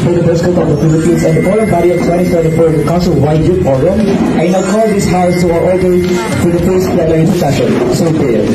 for the First Court of the Philippines and the Foreign Body of 2024 Council-wide Youth Forum, I now call this House to order for the first plenary session. So prayer.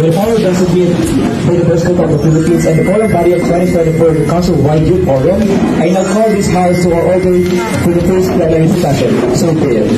The power designate by the First Court of the Philippines and the Foreign Body of 2024 Council-wide Youth Forum, I now call this House to order for the first plenary session. So prayer.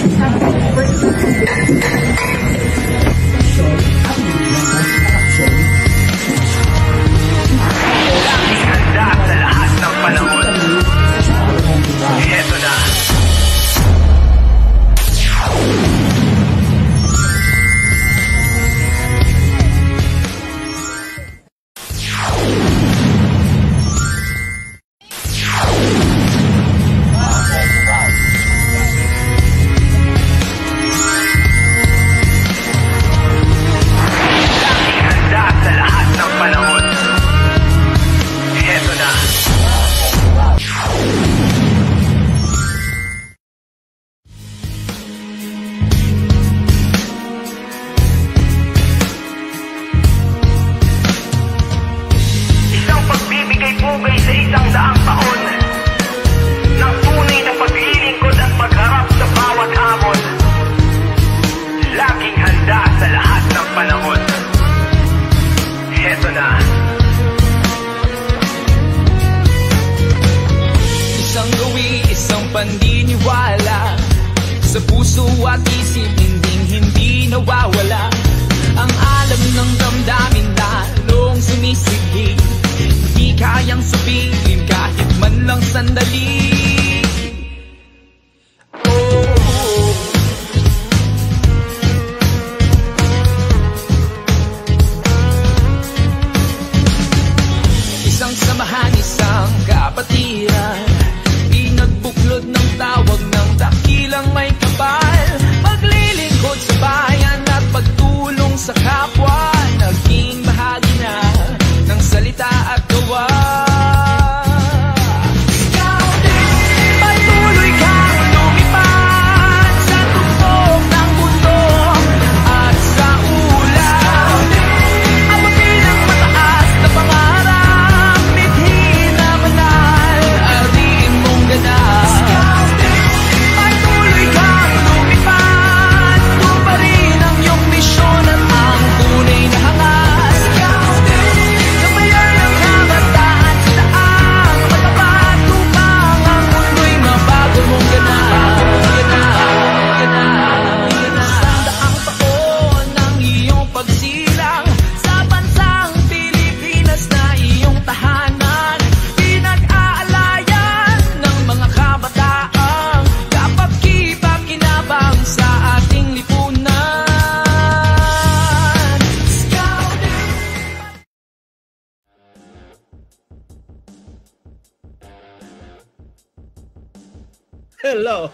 Hello.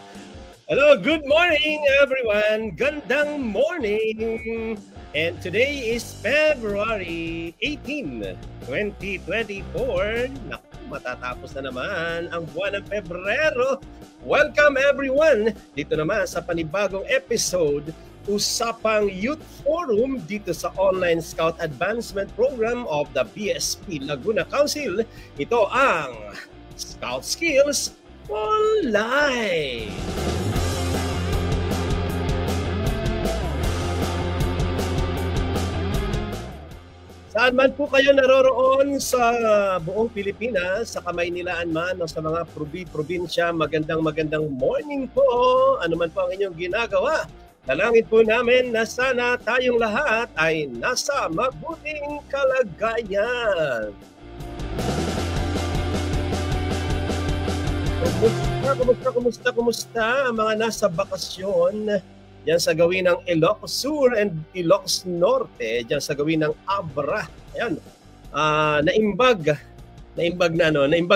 Hello, good morning everyone. Gandang morning. And today is February 18, 2024. Naku, matatapos na naman ang buwan ng Pebrero. Welcome everyone dito naman sa panibagong episode Usapang Youth Forum dito sa Online Scout Advancement Program of the BSP Laguna Council. Ito ang Scout Skills for Life. Saan man po kayo naroroon sa buong Pilipinas, sa Kamaynilaan man o sa mga probinsya, magandang morning po. Ano man po ang inyong ginagawa. Dalangin po namin na sana tayong lahat ay nasa mabuting kalagayan. Kumusta ang mga nasa bakasyon diyan sa gawin ng Ilocos Sur and Ilocos Norte, diyan sa gawin ng Abra. Ayan. Naimbag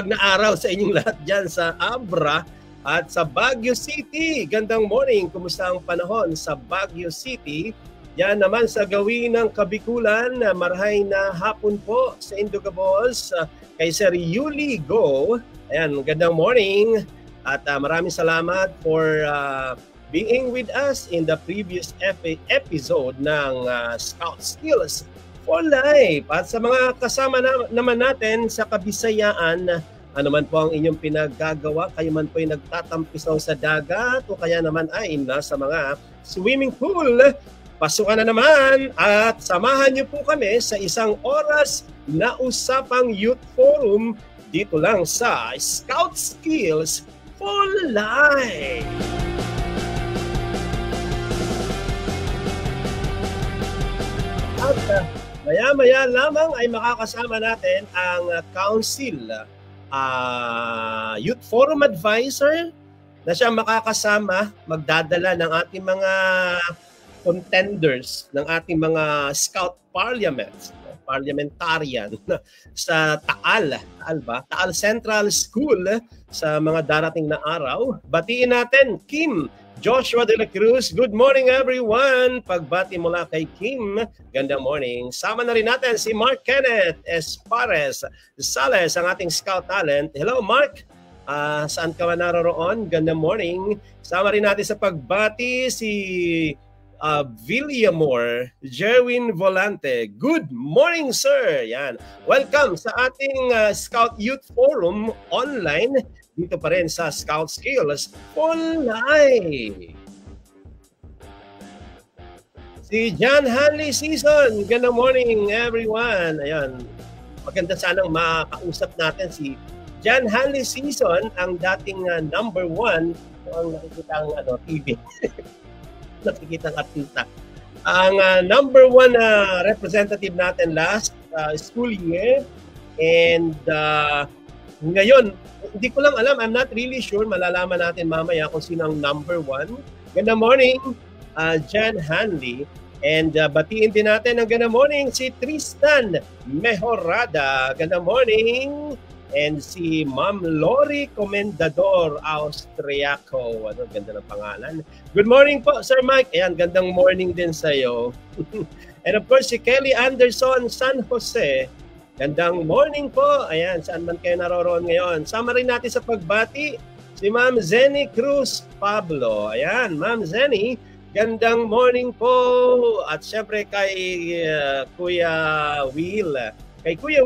na araw sa inyong lahat diyan sa Abra. At sa Baguio City, gandang morning. Kumusta ang panahon sa Baguio City? Yan naman sa gawin ng Kabikulan, marahay na hapon po sa Indogabos kay Sir Yuli Go. Ayan, gandang morning. At maraming salamat for being with us in the previous episode ng Scout Skills for Life. At sa mga kasama naman natin sa Kabisayaan, ano man po ang inyong pinaggagawa, kayo man po ay nagtatampisaw sa dagat o kaya naman ay nasa mga swimming pool, pasukan na naman at samahan niyo po kami sa isang oras na usapang Youth Forum dito lang sa Scout Skills for Life. At maya-maya lamang ay makakasama natin ang Council Youth Forum Advisor na siya makakasama, magdadala ng ating mga contenders, ng ating mga Scout Parliamentarian sa Taal Central School sa mga darating na araw. Batiin natin Kim Joshua de la Cruz. Good morning everyone. Pagbati mula kay Kim, gandang morning. Sama na rin natin si Mark Kenneth Espares Sales, ang ating Scout Talent. Hello Mark, saan ka man naroroon? Gandang morning. Sama rin natin sa pagbati si Villamor Jerwin Volante. Good morning sir. Yan. Welcome sa ating Scout Youth Forum online dito pa rin sa Scout Skills for Life. Si John Hanley Season. Good morning everyone. Ayan. Maganda sanang makausap natin si John Hanley Season, ang dating number 1 ang nakikitang TV. Nakikitang artista. Ang number 1 representative natin last school year. And ngayon, hindi ko lang alam, I'm not really sure. Malalaman natin mamaya kung sino ang number 1. Good morning, John Hanley. And batiin din natin ang good morning si Tristan Mejorada. Good morning. And si Ma'am Lori Comendador Austriaco. Ano, ganda ng pangalan. Good morning po, Sir Mike. Ayan, gandang morning din sa'yo. And of course, si Kelly Anderson San Jose. Gandang morning po. Ayan, saan man kayo naroroon ngayon. Sama rin natin sa pagbati si Ma'am Zenny Cruz Pablo. Ayan, Ma'am Zenny, gandang morning po. At syempre kay Kuya Will. Kay Kuya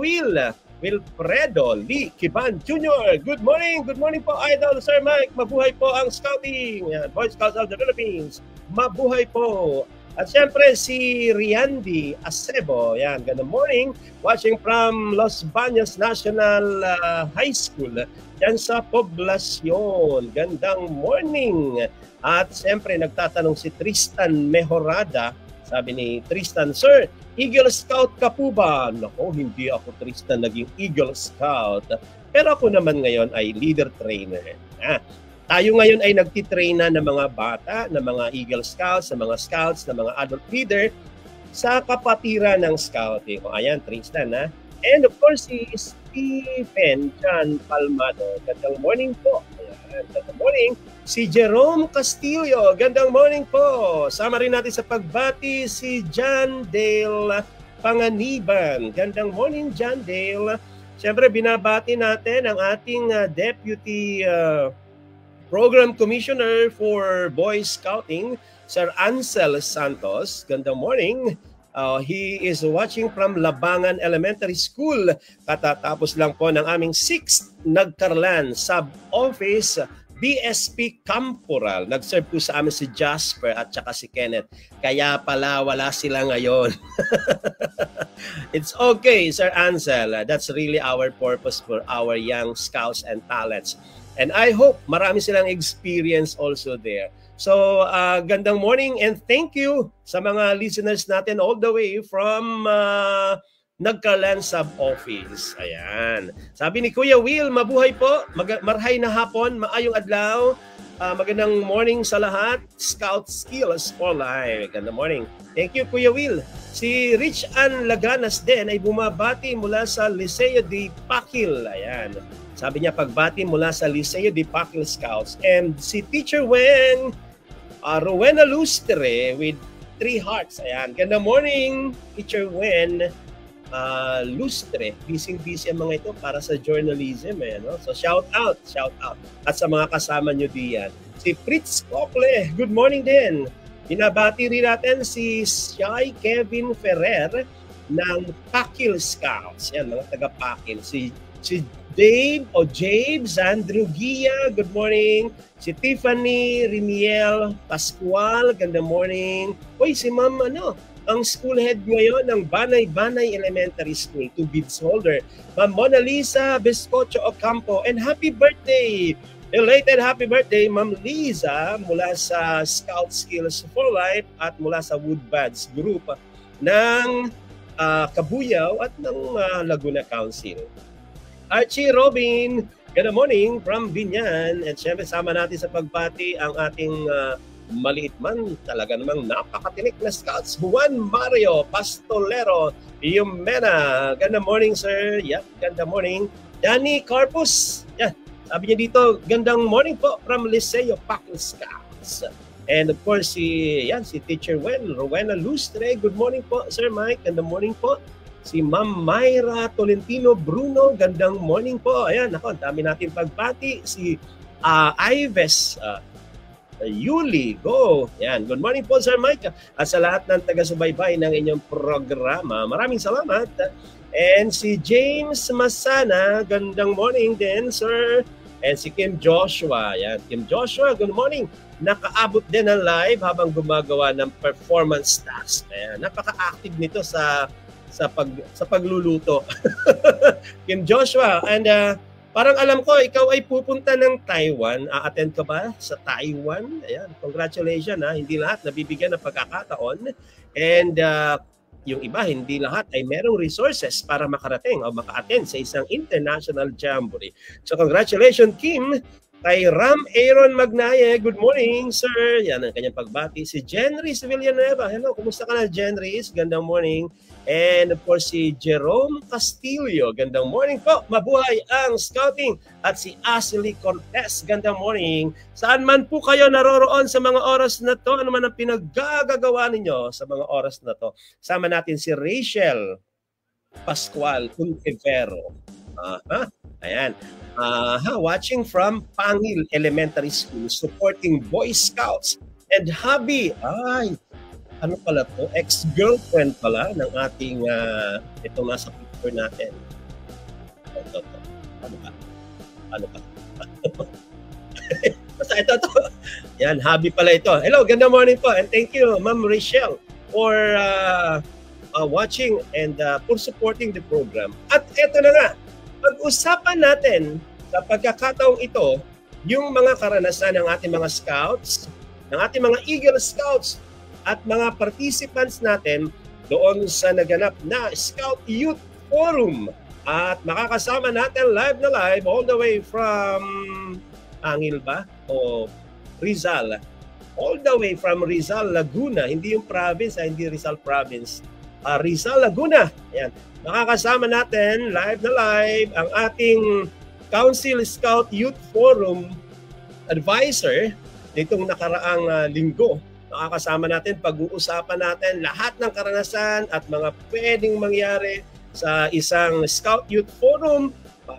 Wilfredo Lee Kiban Jr. Good morning po, Idol Sir Mike. Mabuhay po ang Scouting. Ayan, Boy Scouts of the Philippines. Mabuhay po. At syempre si Riandy Acebo, yan, good morning, watching from Los Baños National High School, yan sa Poblacion. Gandang morning. At syempre nagtatanong si Tristan Mejorada, sabi ni Tristan, Sir, Eagle Scout ka po ba? Nako, hindi ako Tristan naging Eagle Scout. Pero ako naman ngayon ay leader trainer. Tayo ngayon ay nagtitrain na ng mga bata, ng mga Eagle Scouts, ng mga Scouts, ng mga adult leader sa kapatiran ng Scouting. O ayan, Tristan ha. And of course, si Stephen John Palmado. Gandang morning po. Ayan, gandang morning. si Jerome Castillo. Gandang morning po. Sama rin natin sa pagbati si John Dale Panganiban. Gandang morning, John Dale. Siyempre, binabati natin ang ating Deputy Program Commissioner for Boy Scouting, Sir Ansel Santos. Gandang morning. He is watching from Labangan Elementary School. Katatapos lang po ng aming 6th Nagkarlan Sub-Office BSP Camporal. Nag-serve po sa amin si Jasper at saka si Kenneth. Kaya pala wala sila ngayon. It's okay, Sir Ansel. That's really our purpose for our young scouts and talents. And I hope marami silang experience also there. So, gandang morning and thank you sa mga listeners natin all the way from Nagkarlan Sub-Office. Ayan. Sabi ni Kuya Will, mabuhay po. Marhay na hapon, maayong adlaw. Magandang morning sa lahat. Scout Skills for Life. Gandang morning. Thank you, Kuya Will. Si Rich Ann Laganas din ay bumabati mula sa Liceo de Paquil. Ayan. Sabi niya, pagbati mula sa Liceo de Paquil Scouts. And si Teacher Wen, Rowena Lustre with 3 hearts. Ayan. Ganda morning, Teacher Wen Lustre. Busy ang mga ito para sa journalism. No? So shout out. At sa mga kasama nyo diyan. Si Fritz Cople, good morning din. Binabati rin natin si Shai Kevin Ferrer ng Paquil Scouts. Yan, mga taga-Paquil. Si Dave o James Andrew Gia, good morning. Si Tiffany Rimiel Pascual, ganda morning. Uy, si Ma'am, ang school head ngayon ng Banay Elementary School, 2 bids holder. Ma'am Mona Lisa Biscocho Ocampo, and happy birthday! Belated happy birthday, Ma'am Liza, mula sa Scout Skills for Life at mula sa Woodbuds Group ng Kabuyaw at ng Laguna Council. Archie Robin, good morning from Binyan. At syempre sama natin sa pagbati ang ating maliit man, talaga namang napakatinik na scouts. Juan Mario Pastolero Yumena. Good morning, sir. Yep, good morning. Danny Carpus. Yeah, sabi niya dito, gandang morning po from Liceo Paquil Scouts. And of course, si Teacher Wen, Rowena Lustre. Good morning po, Sir Mike. Gandang morning po. Si Ma'am Myra Tolentino Bruno, gandang morning po. Ayan, ako, dami natin pagpati. Si Ives Yuli, go. Ayan, good morning po, Sir Mike. At sa lahat ng taga-subaybay ng inyong programa, maraming salamat. And si James Masana, gandang morning din, sir. And si Kim Joshua, ayan, Kim Joshua, good morning. Nakaabot din ng live habang gumagawa ng performance task. Ayan, napaka-active nito sa pagluluto. Kim Joshua, and parang alam ko, ikaw ay pupunta ng Taiwan. A-attend ka ba sa Taiwan? Ayan, congratulations ha. Hindi lahat nabibigyan ng pagkakataon. And yung iba, hindi lahat ay merong resources para makarating o maka-attend sa isang international jamboree. So congratulations, Kim. Kay Ram Aaron Magnaye, good morning, sir. Yan ang kanyang pagbati. Si Jenrys Villanueva. Hello, kumusta ka na, Jenrys? Gandang morning. And of course, si Jerome Castillo. Gandang morning po. Mabuhay ang scouting. At si Ashley Cortez. Gandang morning. Saan man po kayo naroroon sa mga oras na to? Ano man ang pinaggagawa ninyo sa mga oras na to? Sama natin si Rachel Pascual Contivero. Ayan. Watching from Pangil Elementary School, supporting Boy Scouts and hubby. Ay, ano pala to? Ex-girlfriend pala ng ating ito nasa picture natin. Ito. Ano ba? Basta ito. Yan, hubby pala ito. Hello, ganda morning po. And thank you, Ma'am Rachel, for watching and for supporting the program. At ito na nga, pag-usapan natin sa pagkakataong ito, yung mga karanasan ng ating mga scouts, ng ating mga Eagle Scouts, at mga participants natin doon sa naganap na Scout Youth Forum. At makakasama natin live na live all the way from Angil ba? O Rizal. All the way from Rizal, Laguna. Hindi yung province, hindi Rizal province. Rizal, Laguna. Ayan. Makakasama natin live na live ang ating Council Scout Youth Forum advisor nitong nakaraang linggo. Makakasama natin, pag-uusapan natin lahat ng karanasan at mga pwedeng mangyari sa isang Scout Youth Forum.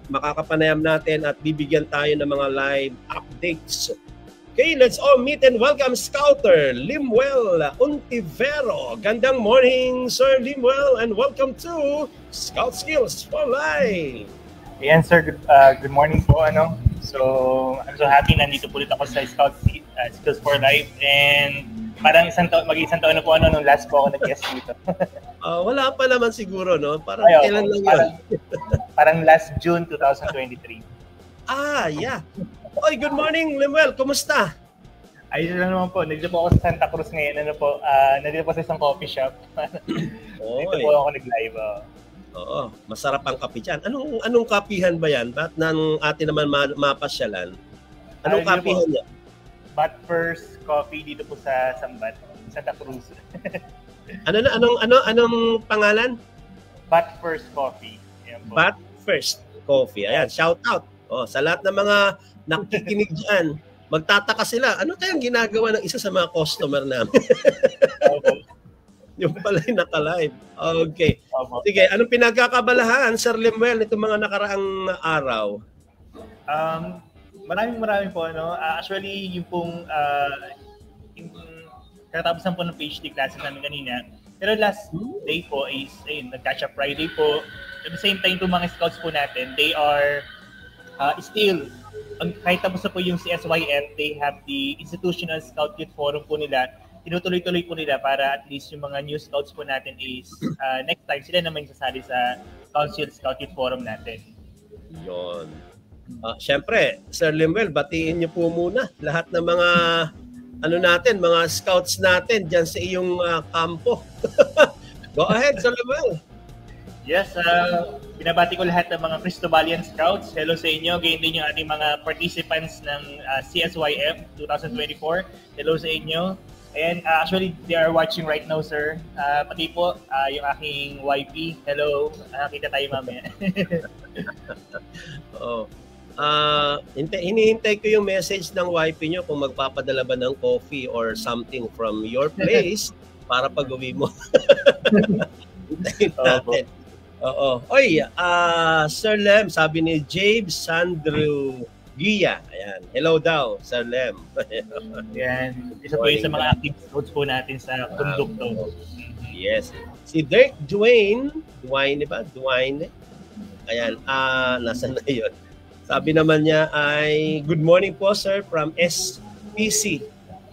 Makakapanayam natin at bibigyan tayo ng mga live updates. Okay, let's all meet and welcome Scouter Limuel Untivero. Gandang morning, Sir Limuel, and welcome to Scout Skills for Life. Ayan, sir. Good morning po. So, I'm so happy nandito po ulit ako sa Scout Skills for Life, and parang mag-isang taon na po nung last po ako nag-guest dito. Wala pa naman siguro, no? Parang kailan lang yun? Parang last June 2023. Yeah. Oy, good morning, Limuel. Kumusta? Ayos lang naman po. Nandito po ako sa Santa Cruz ngayon. Nandito po sa isang coffee shop. Dito po ako nag-live. Oo, masarap ang kape dyan. Anong kapihan ba yan? Ba't nang atin naman mapasyalan? Anong kapihan niya? But First Coffee dito po sa Sambat, Santa Cruz. Anong pangalan? But First Coffee. But First Coffee. Ayan, shout out. Sa lahat ng mga nakikinig dyan, magtataka sila, ano kayang ginagawa ng isa sa mga customer namin? Yung pala yung naka-live. Okay. Sige, anong pinagkakabalahan, Sir Limuel, itong mga nakaraang araw? Maraming po. Actually, yung pong katapos po ng PhD classes namin kanina. Pero last day po is nag-catch up Friday po. At the same time, itong mga scouts po natin, they are still, kahit tapos na po yung CSYF, they have the Institutional Scout Youth Forum po nila. Tinutuloy-tuloy po nila para at least yung mga new scouts po natin is next time sila naman sasali sa Council Scout Youth Forum natin. Yun. Siyempre, Sir Limuel, batiin niyo po muna lahat ng mga mga scouts natin dyan sa iyong kampo. Go ahead, Sir Limuel. Yes, binabati ko lahat ng mga Cristobalian Scouts. Hello sa inyo. Gayon din yung ating mga participants ng CSYF 2024. Hello sa inyo. And actually, they are watching right now, sir. Pati po, yung aking YP. Hello. Kita tayo mamaya. Hinihintay ko yung message ng YP nyo kung magpapadala ba ng coffee or something from your place para pag-uwi mo. Hintayin natin. Oy, Sir Lem, sabi ni James Sandro Gia. Ayan. Hello daw, Sir Lem. Ayan. Isa po yung sa mga active scouts po natin sa Conducto. Yes. Si Dirk Dwayne, ba? Dwayne. Ayan. Nasaan na yun? Sabi naman niya ay, good morning po, sir, from SPC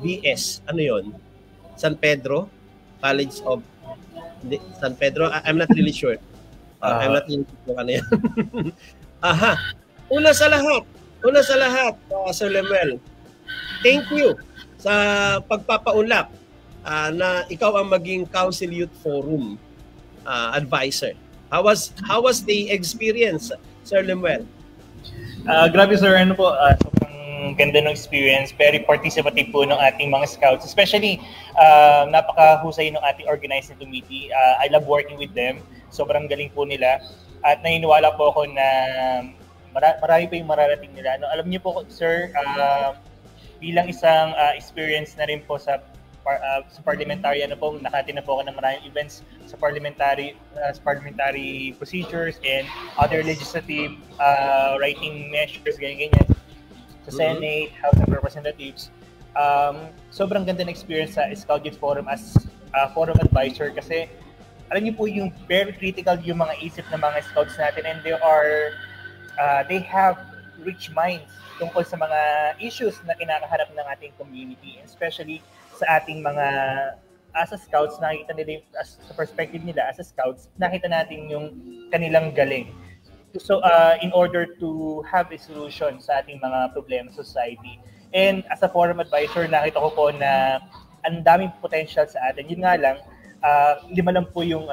BS. Ano yun? San Pedro? College of San Pedro? I'm not really sure. I'm not really sure ano yan. Aha. Una sa lahat, Sir Limuel, thank you sa pagpapaunlak na ikaw ang maging Council Youth Forum advisor. How was the experience, Sir Limuel? Grabe, sir. Sobrang ganda ng experience. Very participative po ng ating mga scouts. Especially, napakahusay ng ating organizing committee. I love working with them. Sobrang galing po nila. At naniniwala po ako na marami pa yung mararating nila. Alam niyo po, sir, bilang isang experience na rin po sa parliamentary, nakati na po ako ng maraming events sa parliamentary procedures and other legislative writing measures, ganyan. Sa Senate, House of Representatives. Sobrang ganda ng experience sa Scout Youth Forum as forum advisor kasi alam niyo po yung very critical yung mga isip ng mga scouts natin, and they have rich minds tungkol sa mga issues na kinakaharap ng ating community, especially sa ating mga as a scouts. Nakita nila sa perspective nila as a scouts, nakita natin yung kanilang galing. So in order to have a solution sa ating mga problema sa society. And as a forum advisor, nakita ko po na ang daming potential sa atin. Yun nga lang, 5 lang po yung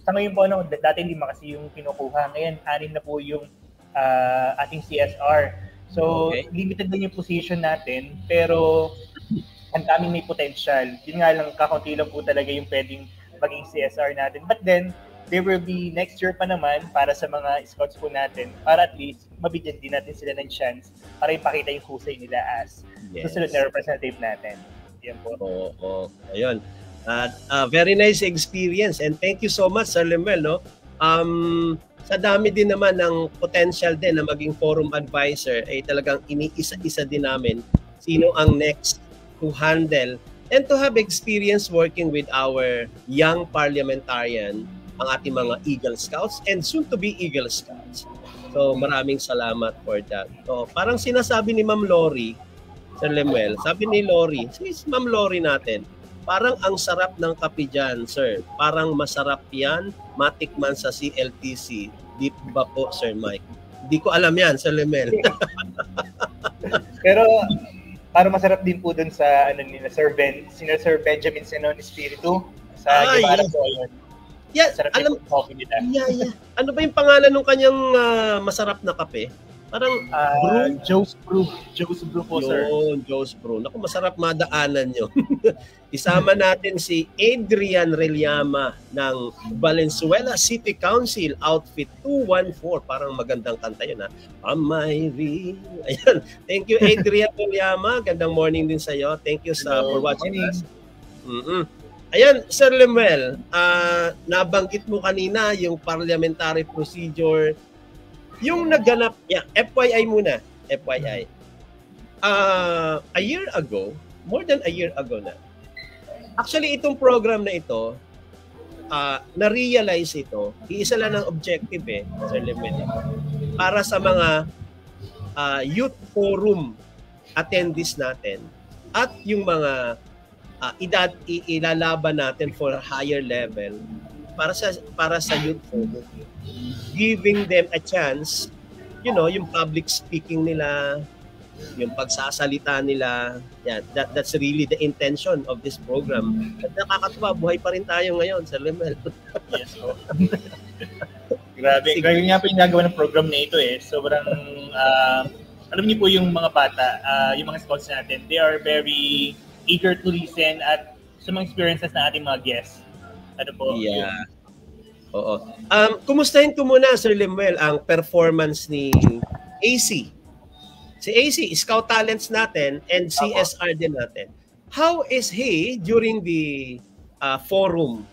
sa ngayon po dati 5 kasi yung kinukuha. Ngayon 6 na po yung ating CSR. So limited din yung position natin, pero ang daming may potential. Yun nga lang, kakaunti lang po talaga yung pwedeng maging CSR natin. But then, there will be next year pa naman para sa mga scouts po natin, para at least mabigyan din natin sila ng chance para ipakita yung husay nila as susunod na representative natin. Yan po. Oo. Ayun. Very nice experience and thank you so much, Sir Lemuel, no? Sa dami din naman ng potential din na maging forum advisor, ay talagang iniisa-isa din namin sino ang next to handle and to have experience working with our young parliamentarian, ang ating mga Eagle Scouts and soon to be Eagle Scouts. So maraming salamat for that. So parang sinasabi ni Ma'am Lori, Sir Lemuel, sabi ni Lori, si Ma'am Lori natin, parang ang sarap ng kape dyan, sir. Parang masarap yan, matikman sa CLTC. Di ba po, Sir Mike? Di ko alam yan, Sir Lemuel. Pero parang masarap din po dun sa Sir Benjamin Senon Espiritu sa Guevara po yun. Yeah, alam ko. Yeah. Ano ba yung pangalan ng kanyang masarap na kape? Parang Joe's Brew po, sir. Joe's Brew. Naku, masarap madaanan yun. Isama natin si Adrian Reliama ng Valenzuela City Council, Outfit 214. Parang magandang kanta yun, ha? Ayan. Thank you, Adrian Reliama. Gandang morning din sa'yo. Thank you for watching us. Ayan, Sir Lemuel, nabanggit mo kanina yung parliamentary procedure. Yung naganap, FYI muna, FYI. A year ago, more than a year ago na, actually itong program na ito, na-realize ito, iisa lang ng objective Sir Lemuel, para sa mga youth forum attendees natin at yung mga ilalaban natin for higher level para sa youth forum, giving them a chance, yung public speaking nila, yung pagsasalita nila. That's really the intention of this program. At nakakatuwa, buhay pa rin tayo ngayon, Sir Lemuel. Yes, po. Grabe nga po yung nagawa ng program na ito sobrang alam niyo po yung mga bata, yung mga scouts natin, they are very eager to listen at sa mga experiences na ating mga guests. Ano po? Yeah. Oo. Kumustahin ko muna, Sir Lemuel, ang performance ni AC. Si AC, Scout Talents natin and CSR din natin. How is he during the forum?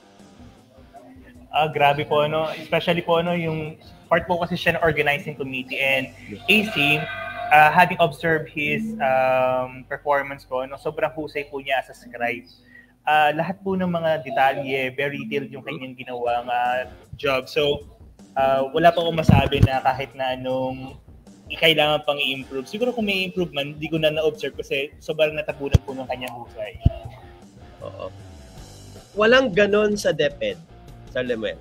Grabe po, especially po, yung part po kasi siya ng organizing committee and AC, having observed his performance po, sobrang husay po niya as a scribe. Lahat po ng mga detalye, very detailed yung kanyang ginawang job. So, wala pa akong masabi na kahit na anong kailangan pang i-improve. Siguro kung may improvement, hindi ko na na-observe kasi sobrang natapunan po ng kanyang husay. Oo. Walang ganon sa DepEd, Sir Lemuel.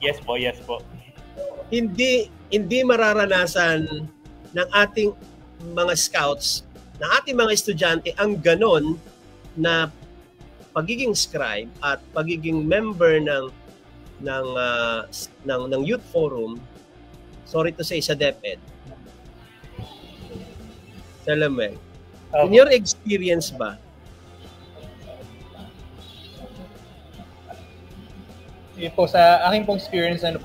Yes po. Hindi mararanasan ng ating mga scouts, ng ating mga estudyante ang ganon na pagiging scribe at pagiging member ng youth forum, sorry to say, sa DepEd. Sir Lemuel, in your experience ba? Yun po, sa aking pong experience, na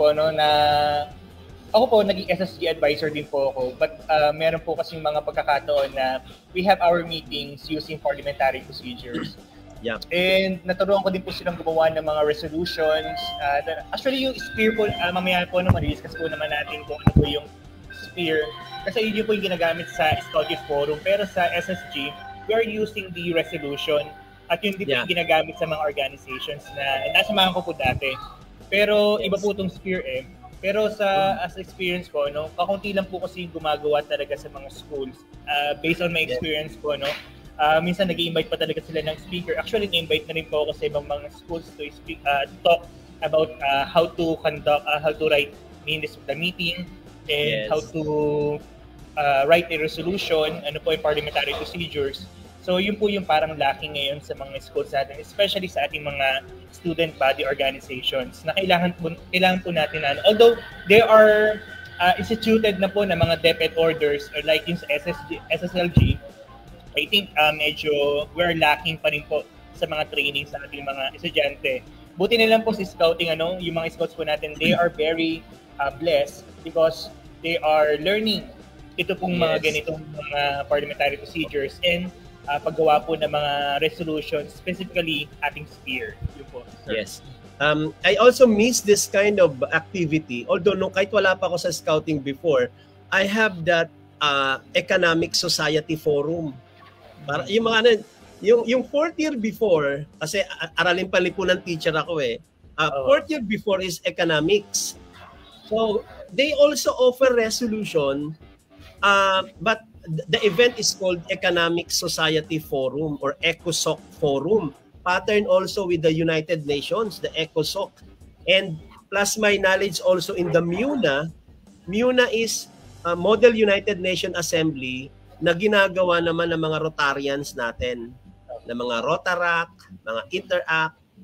ako po, naging SSG advisor din po ako, but meron po kasing mga pagkakataon na we have our meetings using parliamentary procedures. Yeah. And naturuan ko din po silang gumawa ng mga resolutions. Actually, yung SPEAR po, mamaya po naman, i-discuss po naman natin kung ano po yung SPEAR. Kasi yun po yung ginagamit sa Scout Youth Forum. Pero sa SSG, we are using the resolution at yun din po yung ginagamit sa mga organizations na nasamahan ko po dati. Pero iba po itong SPEAR Pero as experience ko, kakunti lang po kasi gumagawa talaga sa mga schools. Based on my experience po, minsan nag-i-invite pa talaga sila ng speaker. Actually, na-invite na rin po ako sa ibang mga schools to speak, talk about how to conduct, how to write minutes of the meeting, and how to write a resolution, ano po yung parliamentary procedures. So yun po yung parang lacking ngayon sa mga schools natin, especially sa ating mga student body organizations na kailangan po natin although there are instituted na po na mga DepEd orders or like yung sa SSLG, I think medyo we're lacking pa rin po sa mga training sa ating mga estudyante. buti na lang po si scouting, yung mga scouts po natin, they are very blessed because they are learning ito pong mga ganitong mga parliamentary procedures and paggawa po ng mga resolutions, specifically ating sphere. Yun po, sir. Yes. I also miss this kind of activity. Although kahit wala pa ako sa scouting before, I have that economic society forum. Para yung mga yung fourth year before, kasi aralin palipunan teacher ako fourth year before is economics. So they also offer resolution, but the event is called Economic Society Forum or ECOSOC Forum, patterned also with the United Nations, the ECOSOC. And plus my knowledge also in the MUNA. MUNA is a Model United Nations Assembly na ginagawa naman ng mga Rotarians natin, ng mga Rotaract, mga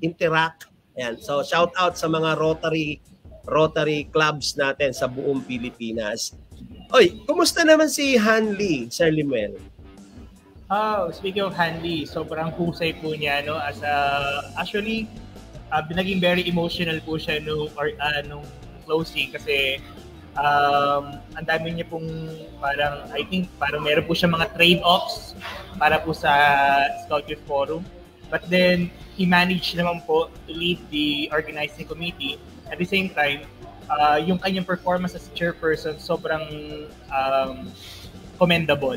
Interact. Ayan. So shout out sa mga Rotary clubs natin sa buong Pilipinas. Oy, kumusta naman si Hanley, Sir Limuel? Speaking of Hanley, sobrang husay po niya, actually, naging very emotional po siya nung closing kasi ang dami niya pong I think meron po siya mga trade-offs para po sa Scout Youth Forum. But then, he managed naman po to lead the organizing committee. At the same time, yung kanyang performance as chairperson sobrang commendable.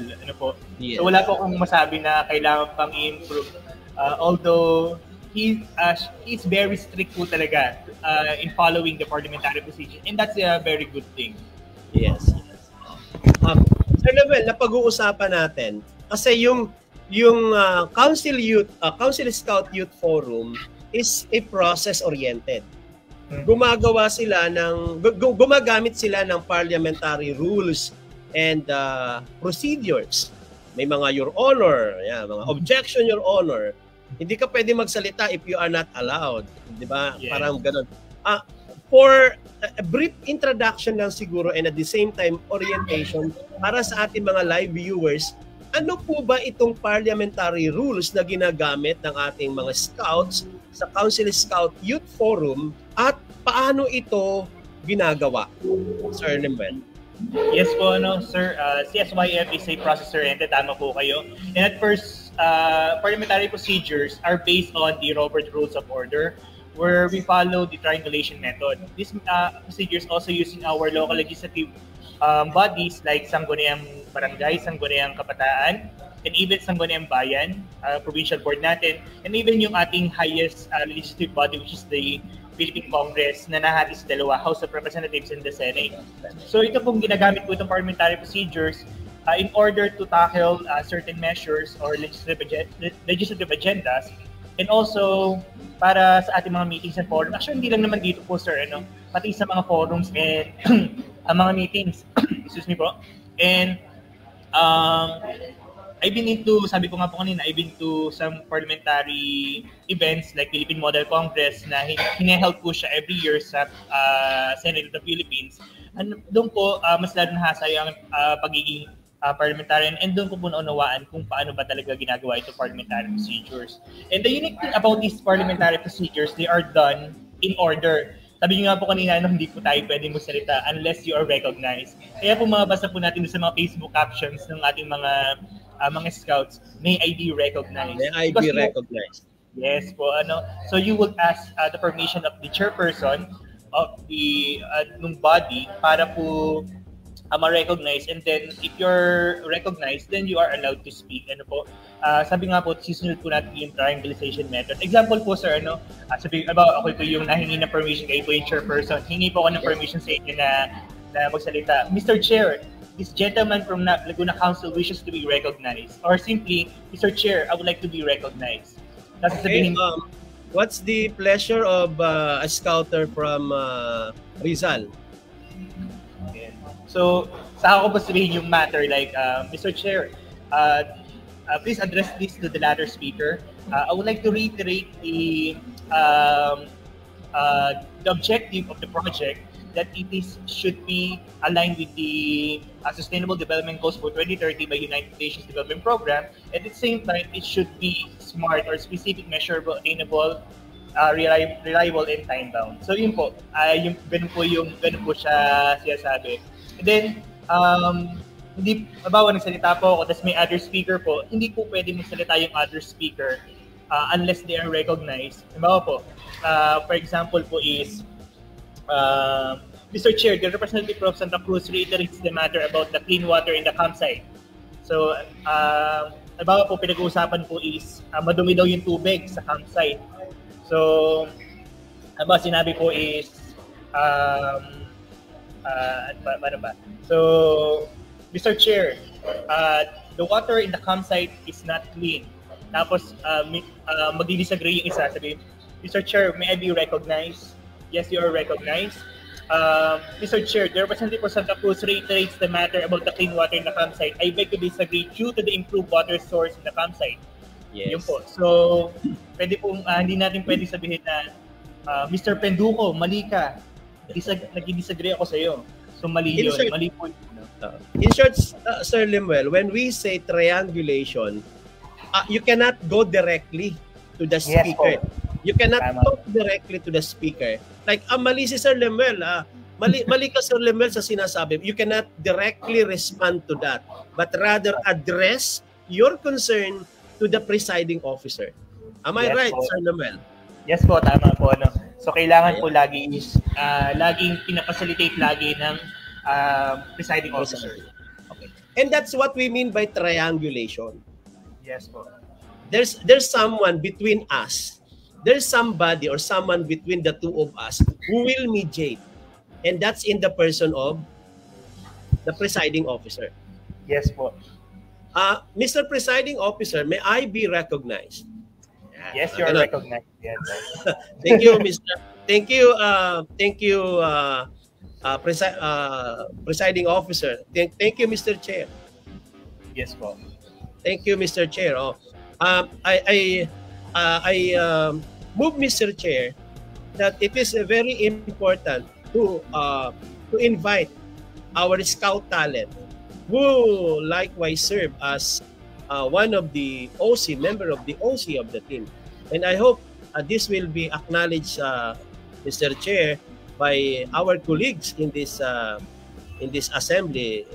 Yes. So wala po akong masabi na kailangan pang i-improve. Although he's very strict po talaga in following the parliamentary procedure, and that's a very good thing. Yes. Sir Noel, napag-uusapan natin kasi yung Council Scout Youth Forum is a process-oriented. Gumagamit sila ng parliamentary rules and procedures. May mga Your Honor, mga objection, Your Honor. Hindi ka pwede magsalita if you are not allowed. Di ba? Yeah. Parang ganun. For a brief introduction lang siguro and at the same time orientation para sa ating mga live viewers, ano po ba itong parliamentary rules na ginagamit ng ating mga scouts sa Council Scout Youth Forum at paano ito ginagawa? Sir Limuel. Yes po, sir. CSYF is a process-oriented. Tama po kayo. And at first, parliamentary procedures are based on the Robert Rules of Order where we follow the triangulation method. These procedures also using our local legislative bodies like Sangguniang Barangay, Sangguniang Kabataan, and even Sangguniang Bayan, provincial board natin, and even yung ating highest legislative body, which is the Philippine Congress na nahati sa dalawa, House of Representatives and the Senate. So ito pong ginagamit po itong parliamentary procedures in order to tackle certain measures or legislative agendas, and also para sa ating mga meetings and forums. Actually, hindi lang naman dito po, sir, pati sa mga forums and mga meetings. Excuse me po. And I've been into, sabi ko nga po kanina, I've been to some parliamentary events like Philippine Model Congress na hine-held po siya every year sa Senate of the Philippines. And doon po, mas lalo nahasay ang pagiging parliamentarian, and doon ko po naunawaan kung paano ba talaga ginagawa ito parliamentary procedures. And the unique thing about these parliamentary procedures, they are done in order. Sabi niyo nga po kanina, hindi po tayo pwede magsalita unless you are recognized. Kaya po mabasa po natin sa mga Facebook captions ng ating mga scouts, may I be recognized. May I be recognized. Yes po, So you would ask the permission of the chairperson of the nung body para po ma-recognize, and then if you're recognized, then you are allowed to speak. Sabi nga po, sisunod po natin yung triangulation method. Example po, sir, sabi ako po yung nahingi ng permission kayo po yung chairperson. Hingi po ako ng permission sa inyo na magsalita. Mr. Chair, this gentleman from Laguna Council wishes to be recognized. Or simply, Mr. Chair, I would like to be recognized. Okay, what's the pleasure of a scouter from Rizal? So, sa ako po sabihin yung matter, like, Mr. Chair, please address this to the latter speaker. I would like to reiterate the objective of the project, that it should be aligned with the Sustainable Development Goals for 2030 by United Nations Development Program. At the same time, it should be smart or specific, measurable, attainable, reliable and time-bound. So yun po, ganun po siya sinasabi. And then, hindi, halimbawa nagsalita po ako, tapos may other speaker po, hindi po pwede magsalita yung other speaker unless they are recognized. Halimbawa po, for example po is, Mr. Chair, the representative from Santa Cruz reiterates the matter about the clean water in the campsite. So, halimbawa po, pinag-uusapan po is, madumi daw yung tubig sa campsite. So, halimbawa sinabi po is, paano ba? So, Mr. Chair, the water in the campsite is not clean. Tapos, magdi-disagree yung isa. Sabi, Mr. Chair, may I be recognized? Yes, you are recognized. Mr. Chair, the representative for Santa Cruz reiterates the matter about the clean water in the campsite. I beg to disagree due to the improved water source in the campsite. Yes. Yun po. So, pwede pong, hindi natin pwede sabihin na, Mr. Penduko, mali ka. Nag-disagree ako sa iyo. So, mali yun. Mali po yun. In short, Sir Limuel, when we say triangulation, you cannot go directly to the speaker. Yes, you cannot talk directly to the speaker. Like, mali si Sir Limuel. Mali ka, Sir Limuel, sa sinasabi. You cannot directly respond to that, but rather address your concern to the presiding officer. Am I right, Sir Limuel? Yes po, tama po. No? So, kailangan po lagi is, laging pinapacilitate lagi ng presiding officer. Okay. And that's what we mean by triangulation. Yes po. There's someone between us. There's somebody or someone between the two of us who will mediate. And that's in the person of the presiding officer. Yes po. Mr. Presiding Officer, may I be recognized? Yes, you are recognized. Yes. Thank you, Mr. Thank you, Presiding Officer. Thank you, Mr. Chair. Yes po. Thank you, Mr. Chair. I move, Mr. Chair, that it is very important to invite our scout talent who likewise serve as one of the OC, member of the OC of the team. And I hope this will be acknowledged, Mr. Chair, by our colleagues in this assembly,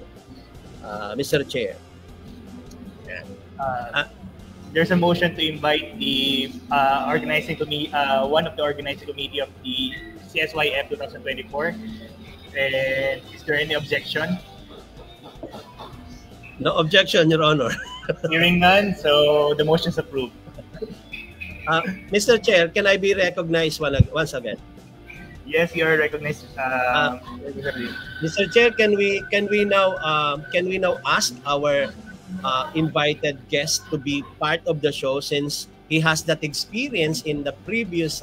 Mr. Chair. There's a motion to invite the organizing committee, one of the organizing committee of the CSYF 2024. And is there any objection? No objection, Your Honor. Hearing none, so the motion is approved. Mr. Chair, can I be recognized once again? Yes, you are recognized. Mr. Chair, can we now ask our invited guest to be part of the show, since he has that experience in the previous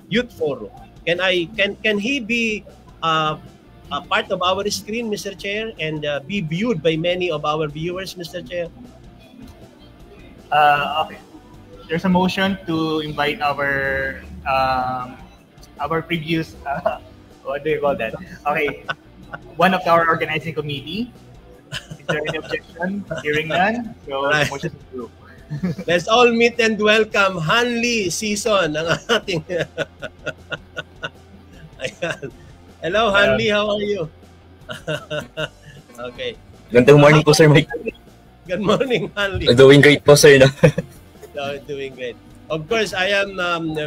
youth forum? Can he be part of our screen, Mr. Chair, and be viewed by many of our viewers, Mr. Chair? Okay. There's a motion to invite our previous what do you call that? Okay, one of our organizing committee. Is there any objection? Hearing none, so right. Motion is approved. Let's all meet and welcome Hanley Season, ang ating. Ayan. Hello, Hanley. How are you? Okay. Good morning po, Sir Mike. Good morning, Hanley. Doing great po, sir. No? Doing great. Of course, I am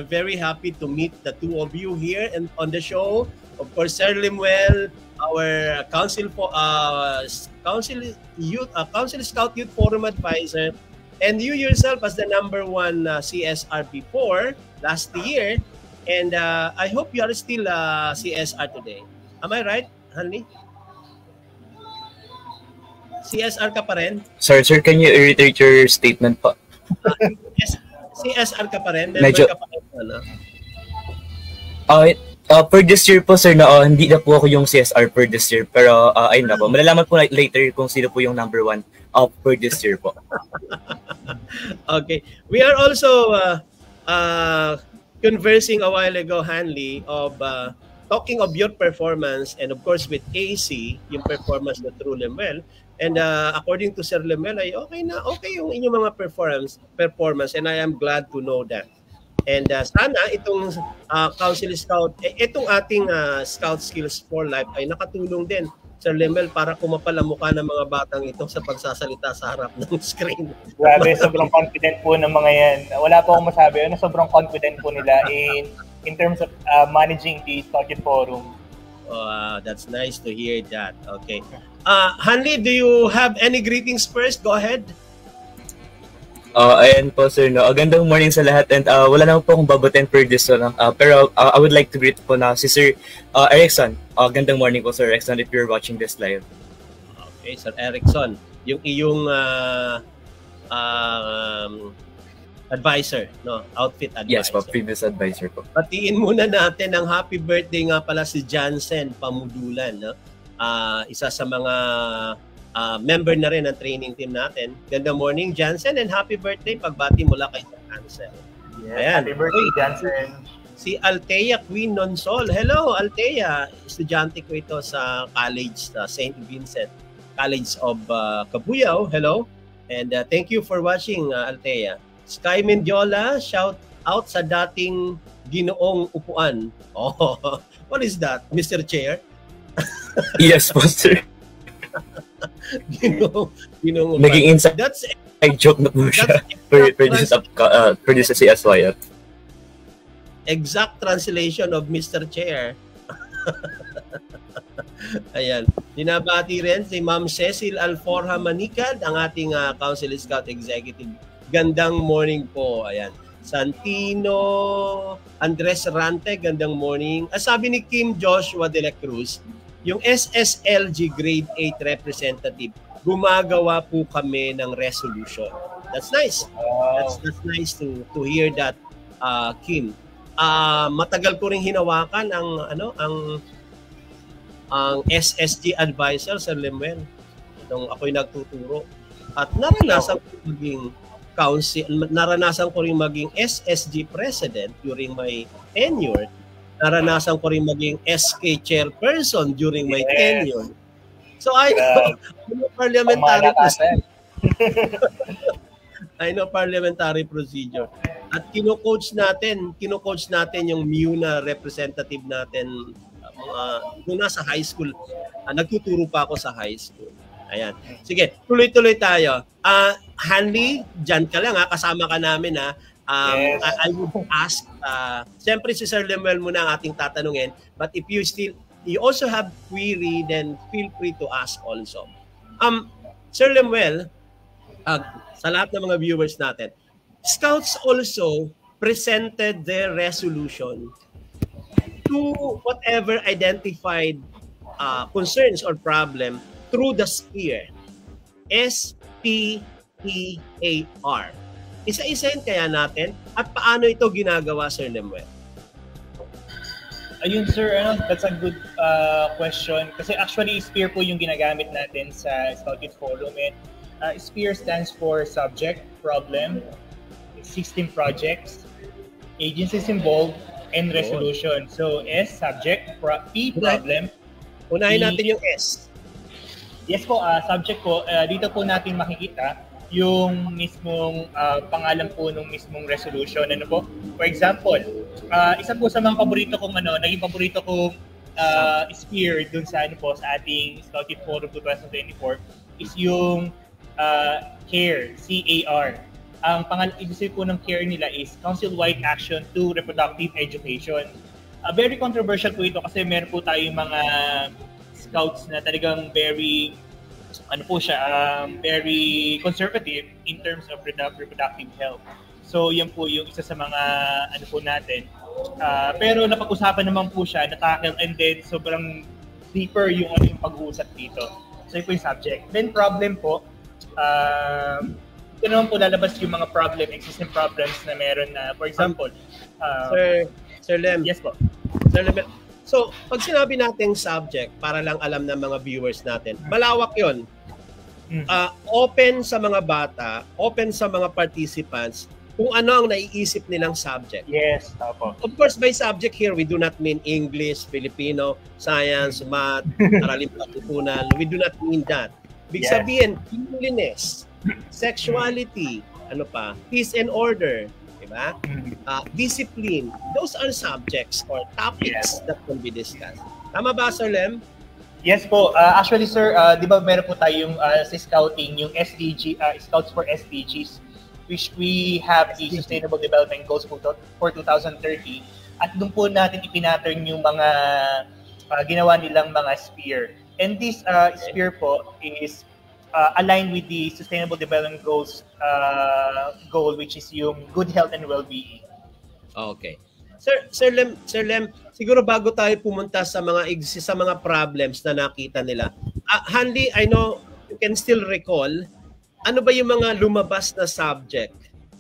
very happy to meet the two of you here and on the show. Of course, Sir Limuel, our Council Scout Youth Forum Advisor, and you yourself as the #1 CSR before last year. And I hope you are still CSR today. Am I right, Hanley? CSR ka pa rin? Sir, can you reiterate your statement po? Yes, CSR ka pa rin? Medyo. Ka pa rin, ano? For this year po, sir, hindi na po ako yung CSR for this year. Pero ayun na po, malalaman po later kung sino po yung #1 for this year po. Okay. We are also conversing a while ago, Hanley, of talking of your performance, and of course with AC, yung performance na through Limuel. And according to Sir Limuel, ay okay yung inyong mga performance, and I am glad to know that. And sana itong Council Scout, itong ating Scout Skills for Life ay nakatulong din, Sir Lemel, para kumapal ang mukha ng mga batang ito sa pagsasalita sa harap ng screen. Grabe, sobrang confident po ng mga yan. Wala po akong masabi. Sobrang confident po nila in terms of managing the Scouted Forum. That's nice to hear that. Okay. Hanli, do you have any greetings first? Go ahead. Ayan po sir, no. Gandang morning sa lahat and wala naman po akong babatin for this one. Pero I would like to greet po na si Sir Erickson. Gandang morning po Sir Erickson if you're watching this live. Okay, Sir Erickson, yung iyong advisor, no? Outfit advisor. Yes po, previous advisor po. Batiin muna natin ang happy birthday nga pala si Jansen Pamudulan, no? Isa sa mga member na rin ng training team natin. Ganda morning, Jansen, and happy birthday. Pagbati mula kay Sir Ansel. Yes, ayan. Happy birthday, Jansen. Si Althea Queen Nonsol. Hello, Althea. Estudyante ko ito sa college, sa St. Vincent College of Cabuyao. Hello. And thank you for watching, Althea. Sky Mendiola, shout out sa dating ginoong upuan. Oh, what is that, Mr. Chair? Yes po, sir. Ginoong naging inside that's joke na po siya for this CSYF. Exact translation of Mr. Chair. Ayan. Dinabati rin si Ma'am Cecil Alforja Manicad, ang ating Council Scout Executive. Gandang morning po. Ayan. Santino Andres Rante, gandang morning. Sabi ni Kim Joshua de la Cruz, yung SSLG Grade 8 representative, gumagawa po kami ng resolution. That's nice. That's nice to hear that, Kim. Matagal ko ring hinawakan ang SSG advisor sa Lemuel nung ako'y nagtuturo. At naranasan ko ring maging SSG president during my tenure. Naranasan ko rin maging SK chairperson during my tenure. So I know parliamentary procedure. I know parliamentary procedure. At kino-coach natin yung MUNA representative natin nung nasa high school. Nagtuturo pa ako sa high school. Ayan. Sige, tuloy-tuloy tayo. Hanli, dyan ka lang kasama ka namin Yes. I would ask, siyempre si Sir Lemuel muna ang ating tatanungin, but if you also have query, then feel free to ask also. Sir Lemuel, sa lahat ng mga viewers natin, Scouts also presented their resolution to whatever identified concerns or problem through the SPEAR. SPEAR. Isa-isahin kaya natin at paano ito ginagawa, Sir Lemuel? Ayun, sir, that's a good question. Kasi actually, SPEAR po yung ginagamit natin sa Scouted Forum. And SPEAR stands for Subject, Problem, System Projects, Agencies Involved, and Resolution. So, S, Subject, P, Problem. Unahin natin yung S. Yes po, subject po. Dito po natin makikita yung mismong pangalan po ng mismong resolution. Ano po? For example, isa po sa mga paborito kong naging paborito kong SPEAR dun sa sa ating Scouted Forum 2024 is yung CARE, C-A-R. Ang ibig po ng CARE nila is Council-Wide Action to Reproductive Education. Very controversial po ito kasi meron po tayong mga scouts na talagang very very conservative in terms of reproductive health. So yan po yung isa sa mga po natin. Pero napag-usapan naman po siya, na-tackle, and then sobrang deeper yung pag-uusap dito. So yun po yung subject. Then problem po, ito naman po lalabas yung mga existing problems na meron na, for example, Sir Lem. Yes po. Sir Lem. So, pag sinabi nating subject, para lang alam ng mga viewers natin, malawak yon. Open sa mga bata, open sa mga participants, kung ano ang naiisip nilang subject. Yes, opo. Of course, by subject here, we do not mean English, Filipino, Science, Math, Araling Pagkukunan. We do not mean that. Big sabihin, cleanliness, sexuality, peace and order, Diba? Discipline. Those are subjects or topics that can be discussed. Tama ba, Sir Lem? Yes po. Actually, sir, di ba meron po tayong sa scouting, yung SDG, Scouts for SDGs, which we have the Sustainable Development Goals for 2030. At doon po natin ipinattern yung mga ginawa nilang mga sphere. And this sphere po is aligned with the Sustainable Development Goals goal, which is yung good health and well-being. Okay. Sir Lem, siguro bago tayo pumunta sa mga problems na nakita nila. Hanley, I know you can still recall, ano ba yung mga lumabas na subject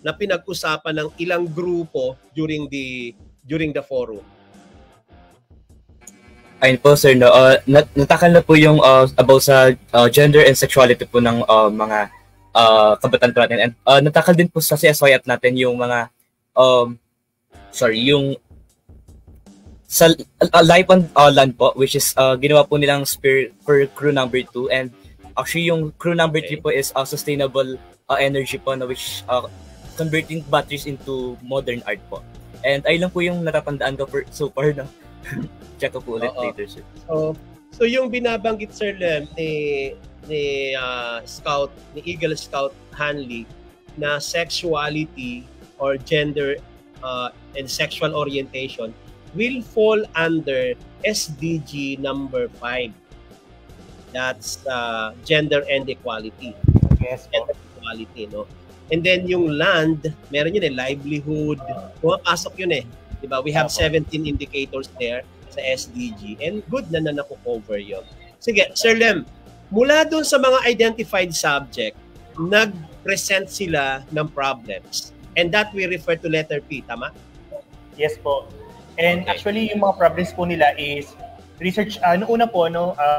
na pinag-usapan ng ilang grupo during the forum? Ayun po sir, no, natakal na po yung about sa gender and sexuality po ng mga kabataan po natin. And natakal din po sa CSYF natin yung mga yung sa Life on Land po, which is ginawa po nilang sphere for crew number 2, and actually yung crew number 3 po is sustainable energy po, na which converting batteries into modern art po. And ayun lang po yung natatandaan ko so far, no? Check ko po ulit later, sir. So yung binabanggit, Sir Lem, ni Eagle Scout Hanley, na sexuality or gender and sexual orientation will fall under SDG number 5. That's gender and equality. Yes, gender equality, no? And then yung land, meron yun livelihood. Pumapasok yun Diba? We have 17 indicators there sa SDG, and good na naku-cover yun. Sige, Sir Lem, mula dun sa mga identified subject, nag-present sila ng problems. And that we refer to letter P, tama? Yes po. And actually, yung mga problems po nila is research. Una po,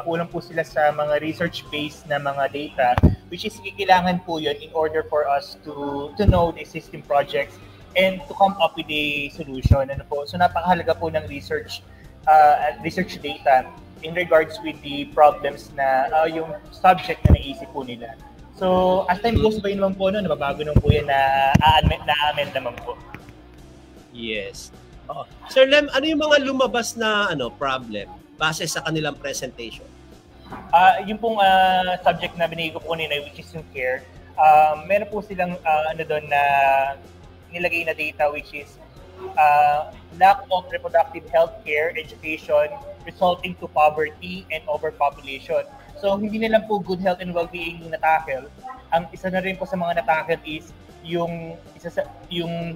kulang po sila sa mga research-based na mga data, which is kailangan po yun in order for us to know the existing projects and to come up with a solution. So napakahalaga po ng research data in regards with the problems na yung subject na naisip po nila. So, as time goes by naman po, nababago naman po yan na na-amend naman po. Yes. Sir Lem, ano yung mga lumabas na problem base sa kanilang presentation? Yung pong subject na binigay ko po nila, which is yung care, meron po silang doon na nilagay na data, which is lack of reproductive health care, education, resulting to poverty and overpopulation. So, hindi na lang po good health and well-being yung natackle. Ang isa na rin po sa mga natackle is yung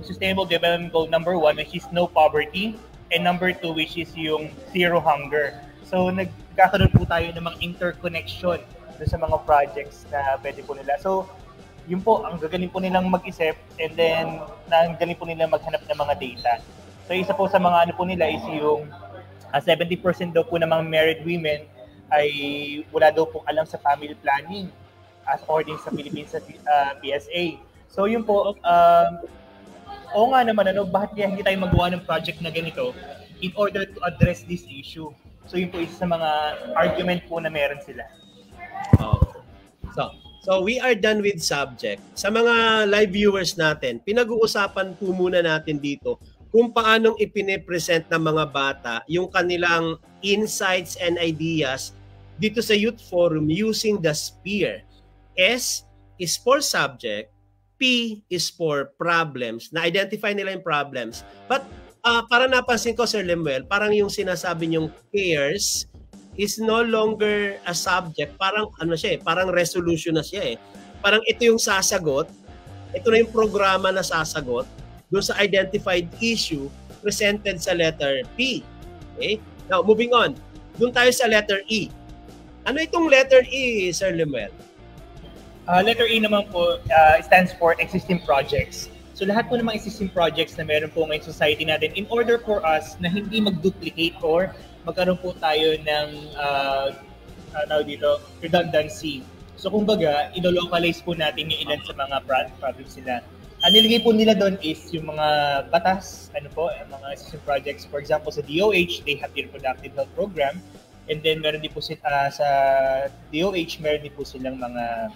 Sustainable Development Goal number 1, which is no poverty, and number 2, which is yung zero hunger. So, nagkakaroon po tayo ng mga interconnection sa mga projects na pwede po nila. So, yun po, ang gagaling po nilang mag-isip, and then, ang galing po nilang maghanap ng mga data. So, isa po sa mga po nila is yung 70% daw po ng mga married women ay wala daw pong alam sa family planning as according sa Philippines PSA. So yun po, oo nga naman, bakit kaya hindi tayo magawa ng project na ganito in order to address this issue? So yun po isa sa mga argument po na meron sila. So we are done with subject. Sa mga live viewers natin, pinag-uusapan po muna natin dito kung paanong ipine-present ng mga bata yung kanilang insights and ideas dito sa Youth Forum using the sphere. S is for subject, P is for problems. Na-identify nila yung problems. But para napansin ko, Sir Lemuel, parang yung sinasabi niyong cares is no longer a subject. Parang parang resolution na siya Parang ito yung sasagot, ito na yung programa na sasagot doon sa identified issue presented sa letter P. Okay? Now, moving on. Doon tayo sa letter E. Ano itong letter E, Sir Lemuel? Letter E naman po stands for existing projects. So lahat po ng mga existing projects na meron po ngayong society natin, in order for us na hindi mag-duplicate or magkaroon po tayo ng redundancy. So kumbaga, ilo-localize po natin yung ilan sa mga problems nila. Ang nilagay po nila doon is yung mga batas, mga existing projects. For example, sa DOH, they have the Reproductive Health Program. And then meron din po sa DOH, meron din po silang mga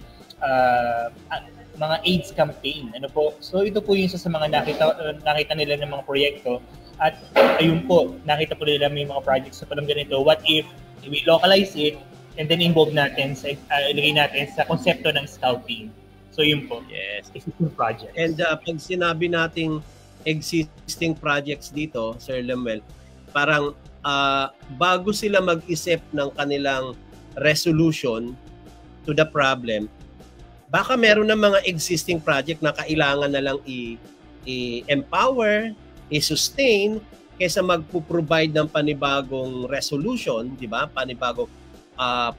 mga AIDS campaign. Ano po? So ito po yung isa sa mga nakita nila ng mga proyekto. At ayun po, nakita po nila may mga projects sa parang ganito. What if we localize it and then involve natin sa ilagay natin sa konsepto ng scouting. So yun po. Yes. Existing projects. And pag sinabi nating existing projects dito, Sir Lemuel, parang bago sila mag-isip ng kanilang resolution to the problem, baka meron ng mga existing project na kailangan na lang i-empower, i-sustain, kaysa magpo-provide ng panibagong resolution, di ba? Panibagong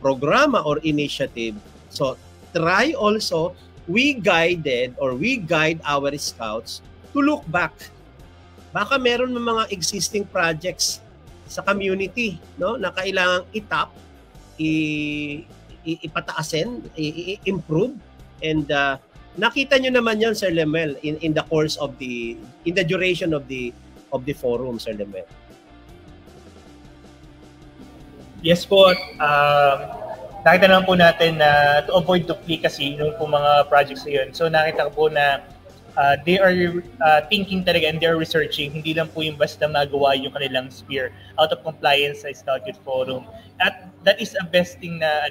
programa or initiative. So, try also, we guide our scouts to look back. Baka meron ng mga existing projects sa community, no, na kailangang itap, ipataasin, i-improve, and nakita nyo naman yon, Sir Lemuel, in the course of the duration of the forum, Sir Lemuel. Yes po. Nakita naman po natin na to avoid duplicacy nung po mga projects na yun. So nakita ko po na they are thinking talaga and they are researching. Hindi lang po yung basta magawa yung kanilang sphere out of compliance sa Scout Youth Forum. At that is a best thing na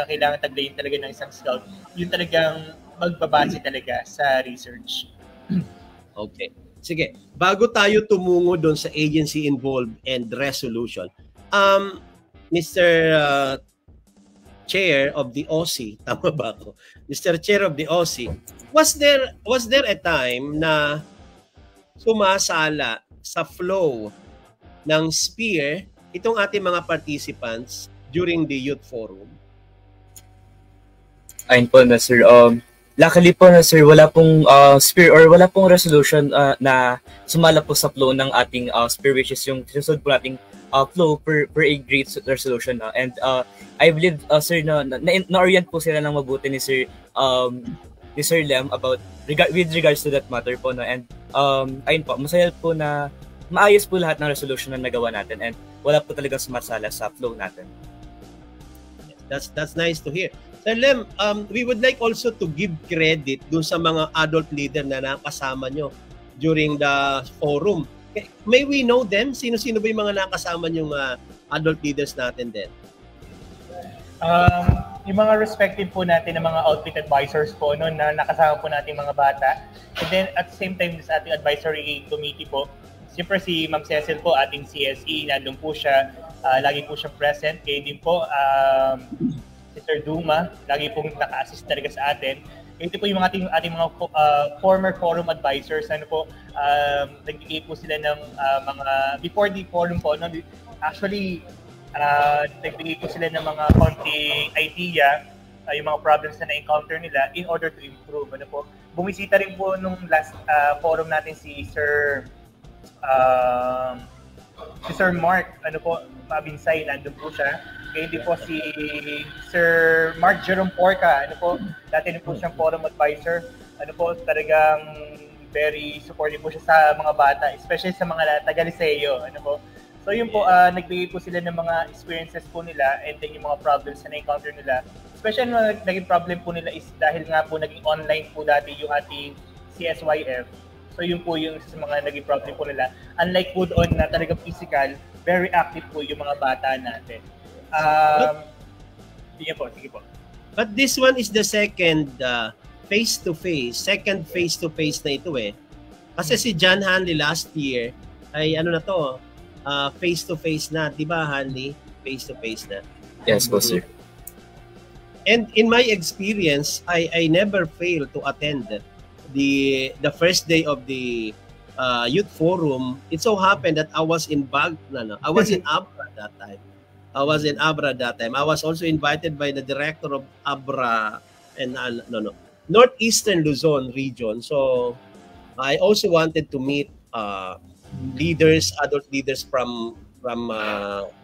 kailangan taglayin talaga ng isang scout. Yung talagang magbabase talaga sa research. Okay. Sige, bago tayo tumungo doon sa agency involved and resolution, Mr. Chair of the OC, tama ba ako? Mr. Chair of the OC, was there a time na sumasala sa flow ng sphere itong ating mga participants during the youth forum? Ayun po na, sir. Luckily po na, sir, wala pong sphere or wala pong resolution na sumala po sa flow ng ating sphere, which is yung sinusunod po nating flow per a great resolution. And I believe, sir, na-orient po sila ng mabuti ni Sir Lem with regards to that matter po. No? And ayun po, masaya po na maayos po lahat ng resolution na nagawa natin and wala po talagang sumasala sa flow natin. That's nice to hear. Sir Lem, we would like also to give credit dun sa mga adult leader na nakasama nyo during the forum. May we know them? Sino-sino ba yung mga nakasama yung adult leaders natin din? Yung mga respective po natin ng mga outfit advisors po no, na nakasama po natin mga bata. And then at the same time sa ating advisory committee po, siyempre si Ma'am Cecil po, ating CSE, nandun po siya, lagi po siyang present. Kaya din po, si Sir Duma, lagi pong naka-assist talaga sa atin. Ito po yung ating mga former forum advisors. Ano po, nagbigay po sila ng mga, before the forum po, no, actually, nagbigay po sila ng mga konting idea, yung mga problems na na-encounter nila in order to improve. Ano po, bumisita rin po nung last forum natin si Sir Mark, ano po, Mabinsay, nandun po siya. Kaya din po si Sir Mark Jerome Porca, ano po, dati din po siyang forum advisor. Ano po, talagang very supportive po siya sa mga bata, especially sa mga taga-Liceo, ano po. So yun po, nagbigay po sila ng mga experiences po nila and then yung mga problems na na-encounter nila. Especially yung naging problem po nila is dahil nga po naging online po dati yung ating CSYF. So yun po yung sa mga naging problem po nila. Unlike po doon na talagang physical, very active po yung mga bata natin. Sige po. But this one is the second face-to-face na ito eh. Kasi si John Hanley last year ay ano na to, face-to-face na, di ba Hanley? Face-to-face na. Yes po, sir. And in my experience, I never fail to attend the first day of the youth forum. It so happened that I was in Abra that time. I was also invited by the director of Abra and Northeastern Luzon region. So I also wanted to meet adult leaders from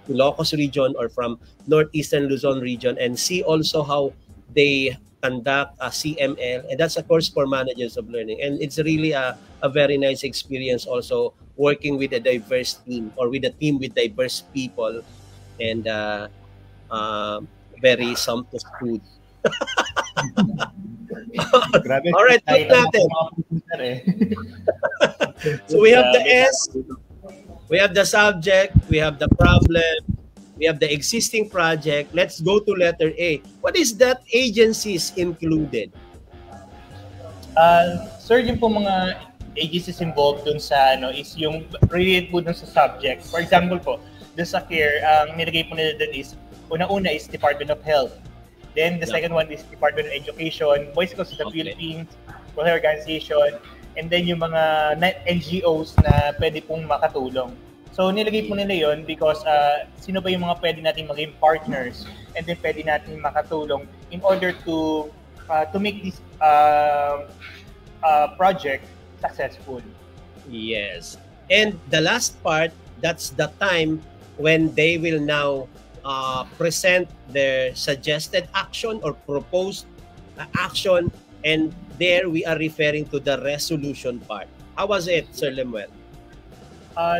Ilocos region or from Northeastern Luzon region and see also how they conduct a CML, and that's a course for managers of learning. And it's really a very nice experience also working with a diverse team or with a team with diverse people and very sumptuous food. Grabe. Alright, look natin. So we have the S, we have the subject, we have the problem, we have the existing project. Let's go to letter A. What is that agencies included? Sir, yung po mga agencies involved dun sa is yung related po dun sa subject. For example po, dun sa care, ang nilagay po nila dun is, una-una is Department of Health. Then the second one is Department of Education, Boys Scouts of the Philippines, World Health Organization, and then yung mga NGOs na pwede pong makatulong. So nilagay po nila yon because sino ba yung mga pwede natin maging partners and then pwede natin makatulong in order to make this project successful. Yes. And the last part, that's the time when they will now present their suggested action or proposed action, and there we are referring to the resolution part. How was it, Sir Lemuel?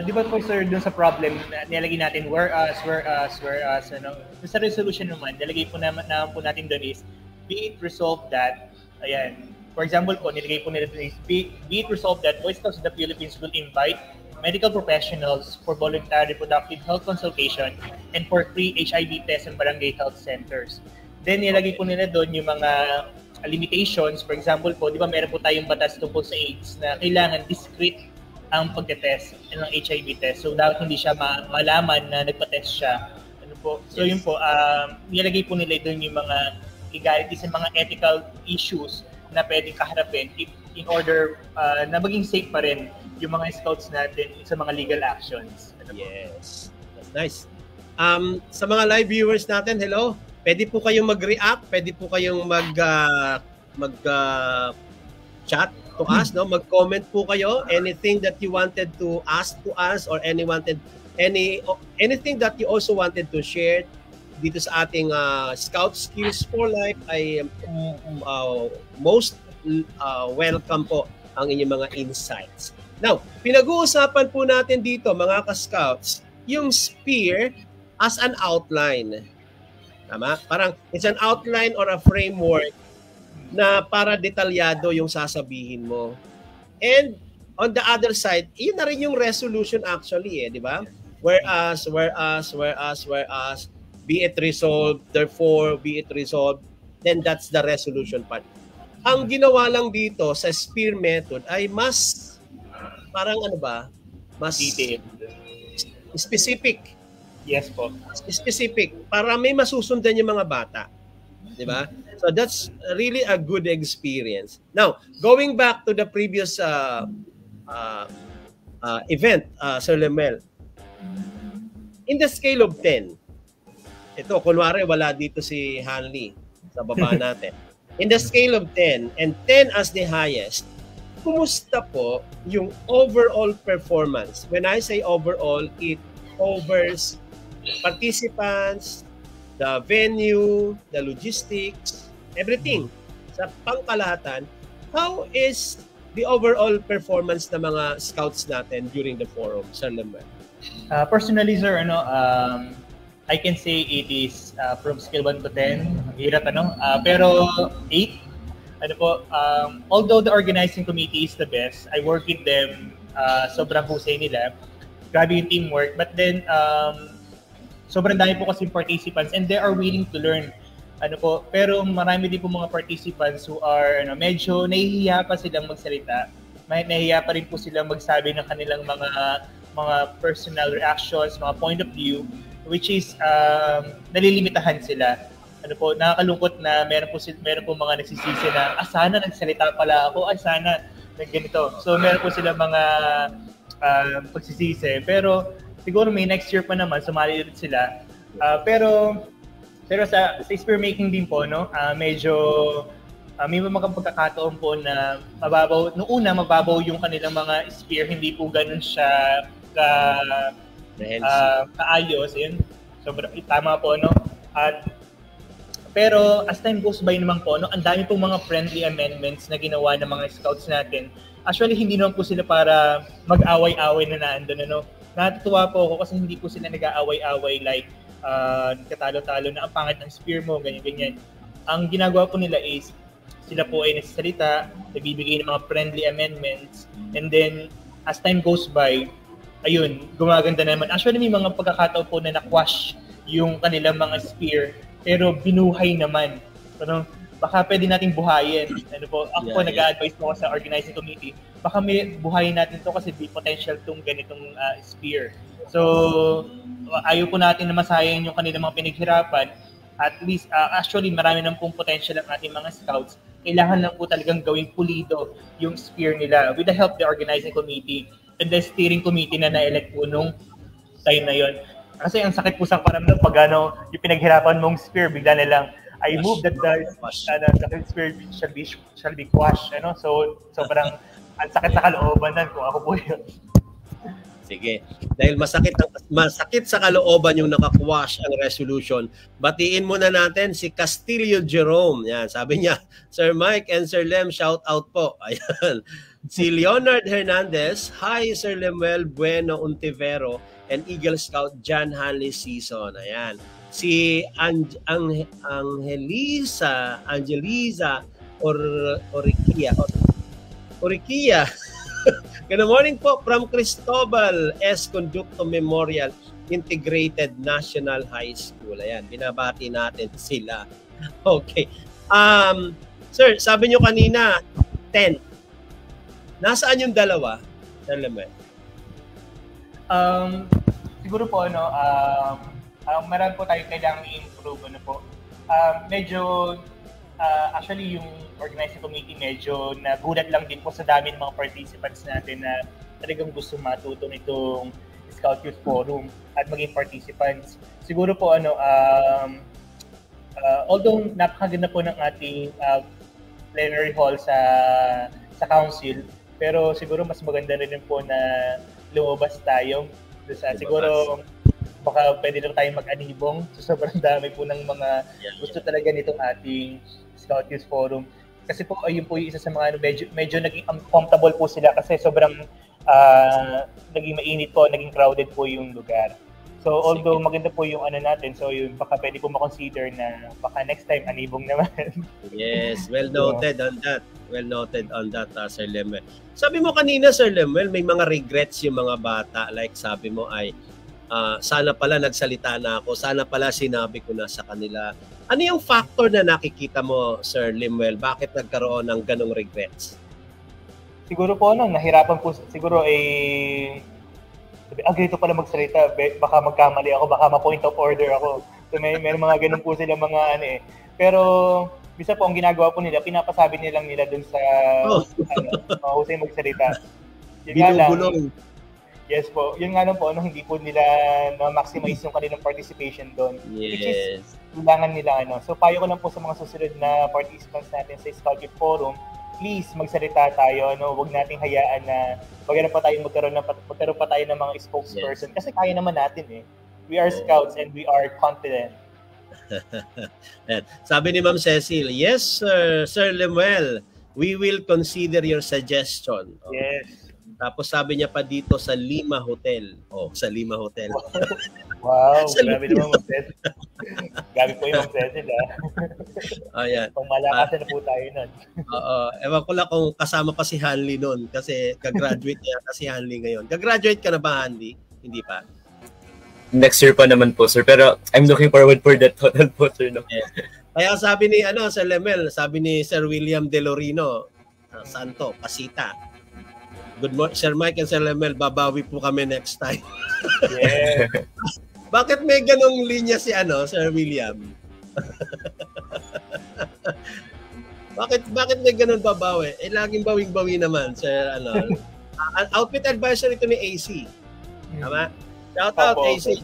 Di ba po, sir, dun sa problem, nilagay natin whereas, dun sa resolution naman, nilagay po naman po natin dun is, be it resolved that, ayan, for example po, nilagay po nila dun is, be it resolved that Boy Scouts of the Philippines will invite medical professionals for voluntary reproductive health consultation and for free HIV tests in barangay health centers. Then nilagay po nila doon yung mga limitations. For example po, di ba meron po tayong batas tungkol sa AIDS na kailangan discreet ang pagtetest ng HIV test. So dapat hindi siya malaman na nagpa-test siya. Ano po? So yun po, nilagay po nila doon yung mga legalities and mga ethical issues na pwedeng kaharapin in order na maging safe pa rin yung mga scouts natin sa mga legal actions. Yes. That's nice. Sa mga live viewers natin, hello. Pwede po kayong mag-react, pwede po kayong mag-chat to us, no? Mag-comment po kayo. Anything that you wanted to ask to us or anything that you also wanted to share dito sa ating Scout Skills for Life, ay most welcome po ang inyong mga insights. Now, pinag-uusapan po natin dito, mga ka-scouts, yung spear as an outline. Tama? Parang it's an outline or a framework na para detalyado yung sasabihin mo. And on the other side, yun na rin yung resolution actually, di ba? Whereas, be it resolved, therefore, be it resolved, then that's the resolution part. Ang ginawa lang dito sa spear method ay mas parang mas detailed, specific. Yes po. Specific para may masusundan yung mga bata. 'Di ba? So that's really a good experience. Now, going back to the previous event, Sir Lemel. In the scale of 10. Ito, kunwari wala dito si Hanley sa baba natin. In the scale of 10 and 10 as the highest, kumusta po yung overall performance? When I say overall, it covers participants, the venue, the logistics, everything. Sa pangkalahatan, how is the overall performance ng mga scouts natin during the forum, Sir Lambert? Personally, sir, I can say it is from scale 1 to 10. Hirap, pero 8. Although the organizing committee is the best, I work with them, sobrang husay nila, grabe yung teamwork, but then sobrang dami po kasi participants and they are willing to learn. Pero marami din po mga participants who are medyo nahihiya pa silang magsalita, nahihiya pa rin po silang magsabi ng kanilang mga personal reactions, mga point of view, which is nalilimitahan sila. Nakakalungkot na meron po mga nagsisisi na sana nagsalita pala ako, sana ganito. So meron po sila mga pagsisisi, pero siguro may next year pa naman sumali ulit sila. Pero sa spear making din po, medyo may mga pagkakataon po na mababaw yung kanilang mga spear, hindi po ganun siya kaayos. Yun. Sobrang tama po, pero as time goes by naman po, ang dami pong mga friendly amendments na ginawa ng mga scouts natin. Actually, hindi naman po sila para mag-away-away na naandun. Natutuwa po ako kasi hindi po sila nag-aaway-away like katalo-talo na ang pangit ng spear mo, ganyan-ganyan. Ang ginagawa po nila is sila po ay nagsasalita, nagbibigay ng mga friendly amendments, and then as time goes by, ayun, gumaganda naman. Actually, may mga pagkakataon po na nakwash yung kanilang mga spear, pero binuhay naman. Ano, baka pwede nating buhayin. Ano po, ako po nag-a-advise po sa organizing committee, baka may buhayin natin to kasi may potential tong ganitong spear. So, ayaw po natin na masayang yung kanilang mga pinaghirapan. At least, actually, marami ng pong potential ang ating mga scouts. Kailangan lang po talagang gawing pulido yung spear nila with the help of the organizing committee and the steering committee na na-elect po nung time na yon. Kasi ang sakit po sa paramdam pag yung pinaghirapan mong spear, bigla na lang, I move that the spear shall be quashed. So parang ang sakit sa kalooban nun kung ako po yun. Sige. Dahil masakit sa kalooban yung naka-quash ang resolution, batiin muna natin si Castillo Jerome. Yan, sabi niya, Sir Mike and Sir Lem, shout out po. Ayan. Si Leonard Hernandez, hi Sir Lemuel Bueno Untivero and Eagle Scout John Hanley Season. Ayan. Si Angelisa Oriquia. Good morning po from Cristobal S. Conducto Memorial Integrated National High School. Ayan, binabati natin sila. Okay. Sir, sabi nyo kanina, 10. Nasaan yung dalawa? Siguro po, meron po tayo kailangang i-improve. Medyo, actually, yung organizing committee medyo nagulat lang din po sa dami ng mga participants natin na talagang gusto matuto nitong Scout Youth Forum at maging participants. Siguro po, although napakaganda po ng ating plenary hall sa council, pero siguro mas maganda rin po na lumabas tayo. Siguro baka pwede lang tayong mag-anibong. So, sobrang dami po ng mga gusto talaga nitong ating Scout Youth Forum. Kasi po, ayun po yung isa sa mga medyo naging uncomfortable po sila kasi sobrang naging mainit po, naging crowded po yung lugar. So, although maganda po yung natin, so yun, baka pwede po makonsider na baka next time, anibong naman. Yes, well noted on that. Well noted on that, Sir Lemuel. Sabi mo kanina, Sir Lemuel, may mga regrets yung mga bata. Like sabi mo ay, sana pala nagsalita na ako, sana pala sinabi ko na sa kanila. Ano yung factor na nakikita mo, Sir Lemuel? Bakit nagkaroon ng ganong regrets? Siguro po, nahirapan po, siguro ganito pala magsalita, baka magkamali ako, baka ma-point of order ako. So may mga ganun po sila mga Pero, bisa po ang ginagawa po nila, pinapasabi nilang nila dun sa, mahusay magsalita. Binubulong. Yes po. Yun nga lang po, hindi po nila na-maximize yung kanilang participation doon. Yes. Which is, kailangan nila So, payo ko lang po sa mga susunod na participants natin sa Scout Youth Forum, please, magsalita tayo. Huwag nating hayaan na magkaroon pa tayo ng mga spokesperson. Kasi kaya naman natin We are Scouts and we are confident. Sabi ni Ma'am Cecil, yes, Sir Lemuel, we will consider your suggestion. Yes. Tapos sabi niya pa dito sa Lima Hotel. Sa Lima Hotel. Wow, grabe naman Ma'am Cecil. Grabe po yung Ma'am Cecil, Ayan. Pang malakasan na po tayo nun. Ewan ko lang kung kasama pa si Hanley nun kasi kagraduate niya kasi Hanley ngayon. Kagraduate ka na ba, Hanley? Hindi pa? Next year pa naman po, sir. Pero I'm looking forward for that total po, sir. No? Yeah. Kaya sabi ni Sir Lemel, sabi ni Sir William De Lorino, Santo, Pasita. Good morning, Sir Mike and Sir Lemel, babawi po kami next time. Yeah. Bakit may ganong linya si Sir William? Bakit may ganon babawi? Laging bawing-bawi naman, Sir outfit advisor ito ni AC. Tama? Shout out, AC.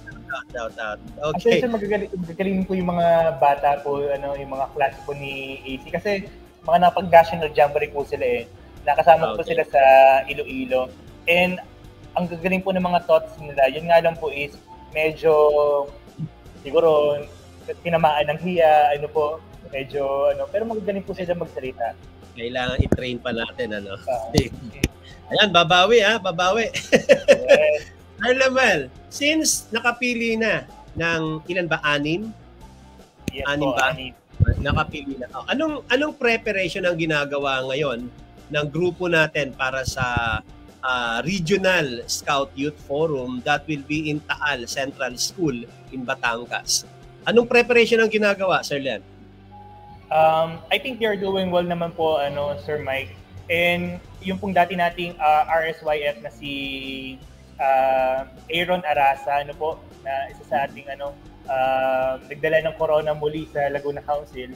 Shout out. Okay. Actually, magagaling po yung mga bata po, yung mga klase po ni AC. Kasi mga napag-national jamboree po sila Nakasama po sila sa Iloilo. And ang gagaling po ng mga thoughts nila, yun nga lang po is medyo siguro tinamaan ng hiya, medyo pero magagaling po sila magsalita. Kailangan i-train pa natin, Ayan, babawi. Yes. Sir Lemel, since nakapili na ng ilan ba? 6? Yes, 6 ba? 6. Nakapili na. Anong preparation ang ginagawa ngayon ng grupo natin para sa Regional Scout Youth Forum that will be in Taal Central School in Batangas? Anong preparation ang ginagawa, Sir Len? I think they're doing well naman po, Sir Mike. And yung pong dati nating RSYF na si Aaron Arasa, na isa sa ating nagdala ng corona muli sa Laguna Council,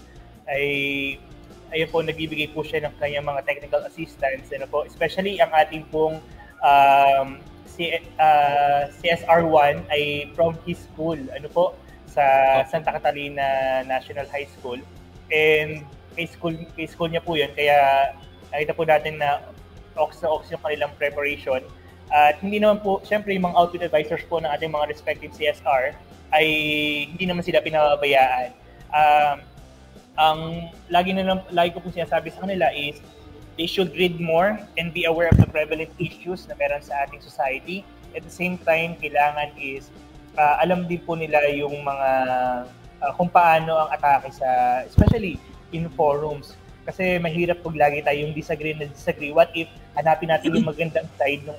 ayun po, nagbibigay po siya ng kanyang mga technical assistance, especially ang ating pong CSR1 ay from his school, sa Santa Catalina National High School. And kay school niya po yun, kaya nakita po natin na ox yung kanilang preparation. At hindi naman po, syempre yung mga outfit advisors po ng ating mga respective CSR ay hindi naman sila pinababayaan. Ang lagi ko po sinasabi sa kanila is they should read more and be aware of the prevalent issues na meron sa ating society. At the same time, kailangan is alam din po nila yung mga kung paano ang atake sa, especially in forums. Kasi mahirap pag lagi tayong disagree. What if hanapin natin yung magandang side ng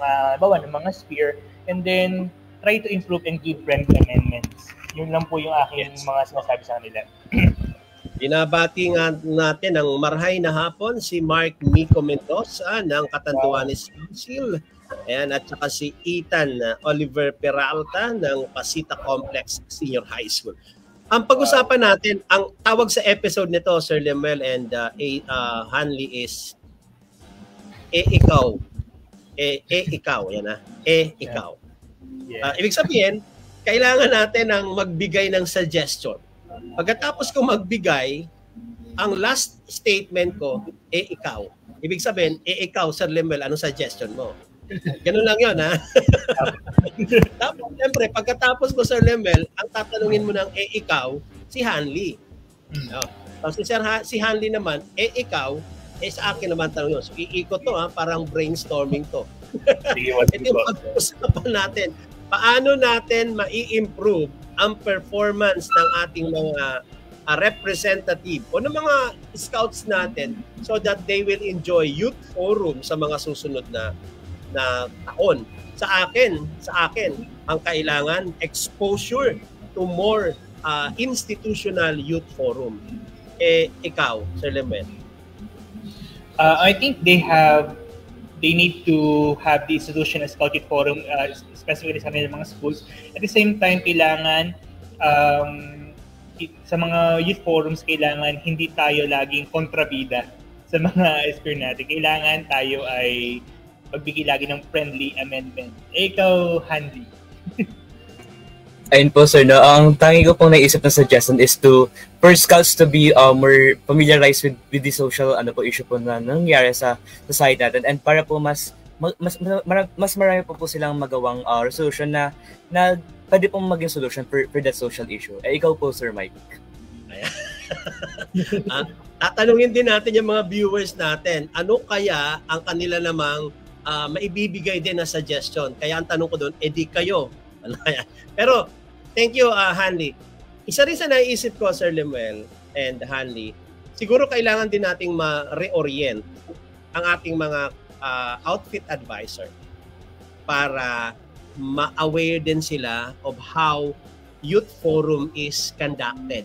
mga spear and then try to improve and give friendly amendments. Yun lang po yung aking mga sinasabi sa kanila. Binabati nga natin ang marhay na hapon si Mark Mico Mendoza ng Catanduanes Council. Ayan, at saka si Ethan Oliver Peralta ng Pasita Complex Senior High School. Ang pag-usapan natin, ang tawag sa episode nito, Sir Lemuel and Hanley is Ikaw. Ikaw, yan ha. Ikaw. Ibig sabihin, kailangan natin ang magbigay ng suggestion. Pagkatapos ko magbigay, ang last statement ko, ikaw. Ibig sabihin, ikaw, Sir Lemuel, anong suggestion mo? Ganun lang yun, ha? Tapos, siyempre, pagkatapos mo, Sir Lemuel, ang tatanungin mo ng ikaw, si Hanley. Tapos si Hanley naman, ikaw, sa akin naman tanong yun. So, iikot to, ha? Parang brainstorming to. Ito yung pag-usapan natin. Paano natin mai-improve ang performance ng ating mga representative o ng mga scouts natin so that they will enjoy youth forum sa mga susunod na taon. Sa akin, ang kailangan exposure to more institutional youth forum. Ikaw, Sir Lemuel. I think they need to have the institutional scouting forum, specifically sa mga schools. At the same time, kailangan sa mga youth forums, kailangan hindi tayo laging kontrabida sa mga speaker natin. Kailangan tayo ay magbigay lagi ng friendly amendment. Ikaw, Handy. Ayun po, sir. No? Ang tangi ko pong naisip na suggestion is for scouts to be more familiarized with the social issue po na nangyayari sa society natin, and para po mas marami po silang magawang resolution na pwede pong maging solution for that social issue. Ikaw po, Sir Mike. Tatanungin din natin yung mga viewers natin, ano kaya ang kanila namang maibibigay din na suggestion. Kaya ang tanong ko doon, di kayo. Pero, thank you, Hanley. Isa rin sa naisip ko, Sir Lemuel and Hanley, siguro kailangan din nating ma-reorient ang ating mga outfit advisor para ma-aware din sila of how youth forum is conducted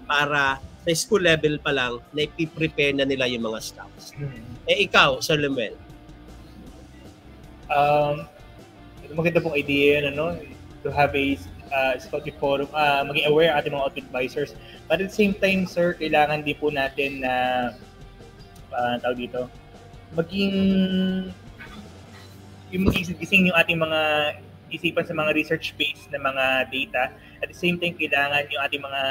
para sa school level pa lang na ipiprepare na nila yung mga scouts. Ikaw, Sir Lemuel. Maganda pong idea yan, to have a scouting forum, maging aware ang ating mga outfit advisors. But at the same time, sir, kailangan din po natin na tawag dito, maging gising yung ating mga isipan sa mga research-based na mga data. At the same time, kailangan yung ating mga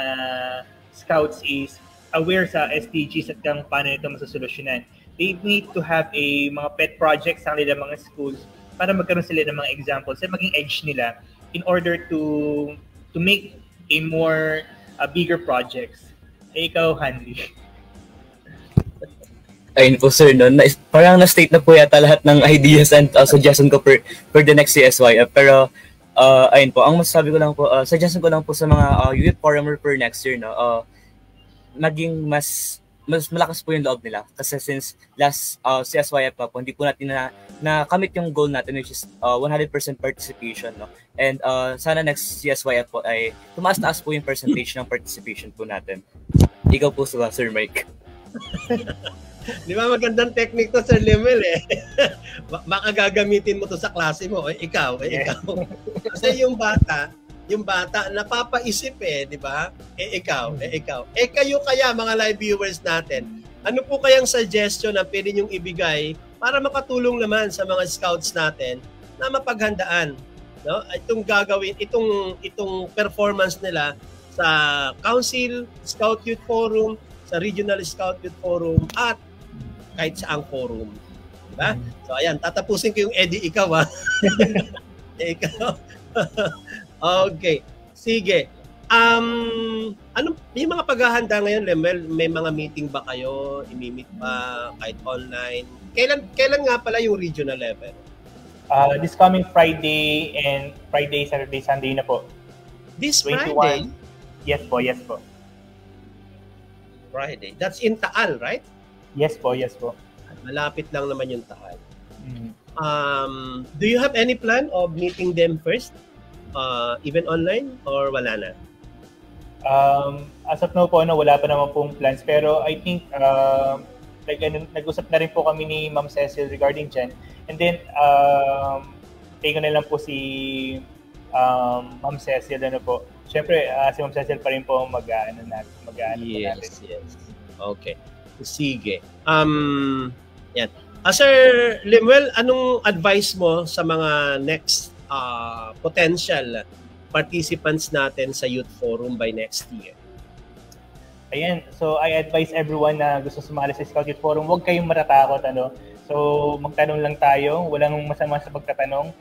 scouts is aware sa SDGs at kung paano ito masasolusyonan. They need to have mga pet projects sa kanilang mga schools para magkaroon sila ng mga examples at maging edge nila in order to make a more bigger projects. Ikaw, Hanley. Ayun po, sir. No? Parang na-state na po yata lahat ng ideas and suggestion ko for the next CSYF. Pero, ayun po, ang masasabi ko lang po, suggestion ko lang po sa mga youth forum for next year, no? maging mas malakas po yung loob nila. Kasi since last CSYF pa po, hindi po natin nakamit yung goal natin, which is 100% participation. No? And sana next CSYF po ay tumaas-taas po yung percentage ng participation po natin. Ikaw po sa Sir Mike. Di ba magandang technique to, Sir Lemel eh. Baka gagamitin mo to sa klase mo. Ikaw. Kasi yung bata napapaisip eh, di ba? Ikaw. Kayo kaya mga live viewers natin, ano po kayang suggestion na pwede nyong ibigay para makatulong naman sa mga scouts natin na mapaghandaan, no? Itong gagawin, itong performance nila sa Council, Scout Youth Forum, sa Regional Scout Youth Forum, at kahit saang forum. Diba? So ayan, tatapusin ko yung Eddie, ikaw ha. Ikaw. Okay. Sige. Ano yung mga paghahanda ngayon, Lemel? May mga meeting ba kayo? Imi-meet ba kahit online? Kailan nga pala yung regional level? This coming Friday and Friday, Saturday, Sunday na po. This 21. Friday? Yes po. Friday. That's in Taal, right? Yes po. Malapit lang naman yung Taal. Do you have any plan of meeting them first? Even online or wala na? As of now po, wala pa naman pong plans. Pero I think, nag-usap na rin po kami ni Ma'am Cecil regarding dyan. And then, tayo na lang po si Ma'am Cecil, po. Siyempre, si Ma'am Cecil pa rin po mag-ano natin. Yes. Okay. Sige. Yan. Sir Lemuel, anong advice mo sa mga next potential participants natin sa Youth Forum by next year? Ayan, so I advise everyone na gusto sumali sa Scout Youth Forum, huwag kayong matatakot. So magtanong lang tayo, walang masama sa pagtatanong.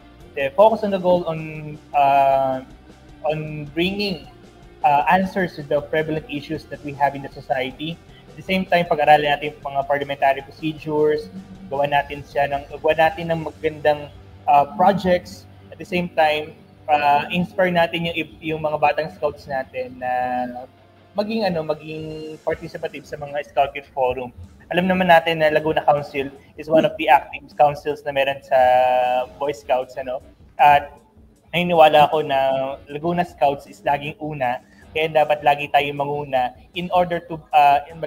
Focus on the goal on bringing answers to the prevalent issues that we have in the society. At the same time, pag-aralin natin yung mga parliamentary procedures, gawa natin ng magandang projects. At the same time, inspire natin yung mga batang scouts natin na maging participative sa mga Scout Youth Forum. Alam naman natin na Laguna Council is one of the active councils na meron sa Boy Scouts. At naniniwala ako na Laguna Scouts is laging una. Kaya dapat lagi tayong manguna in order to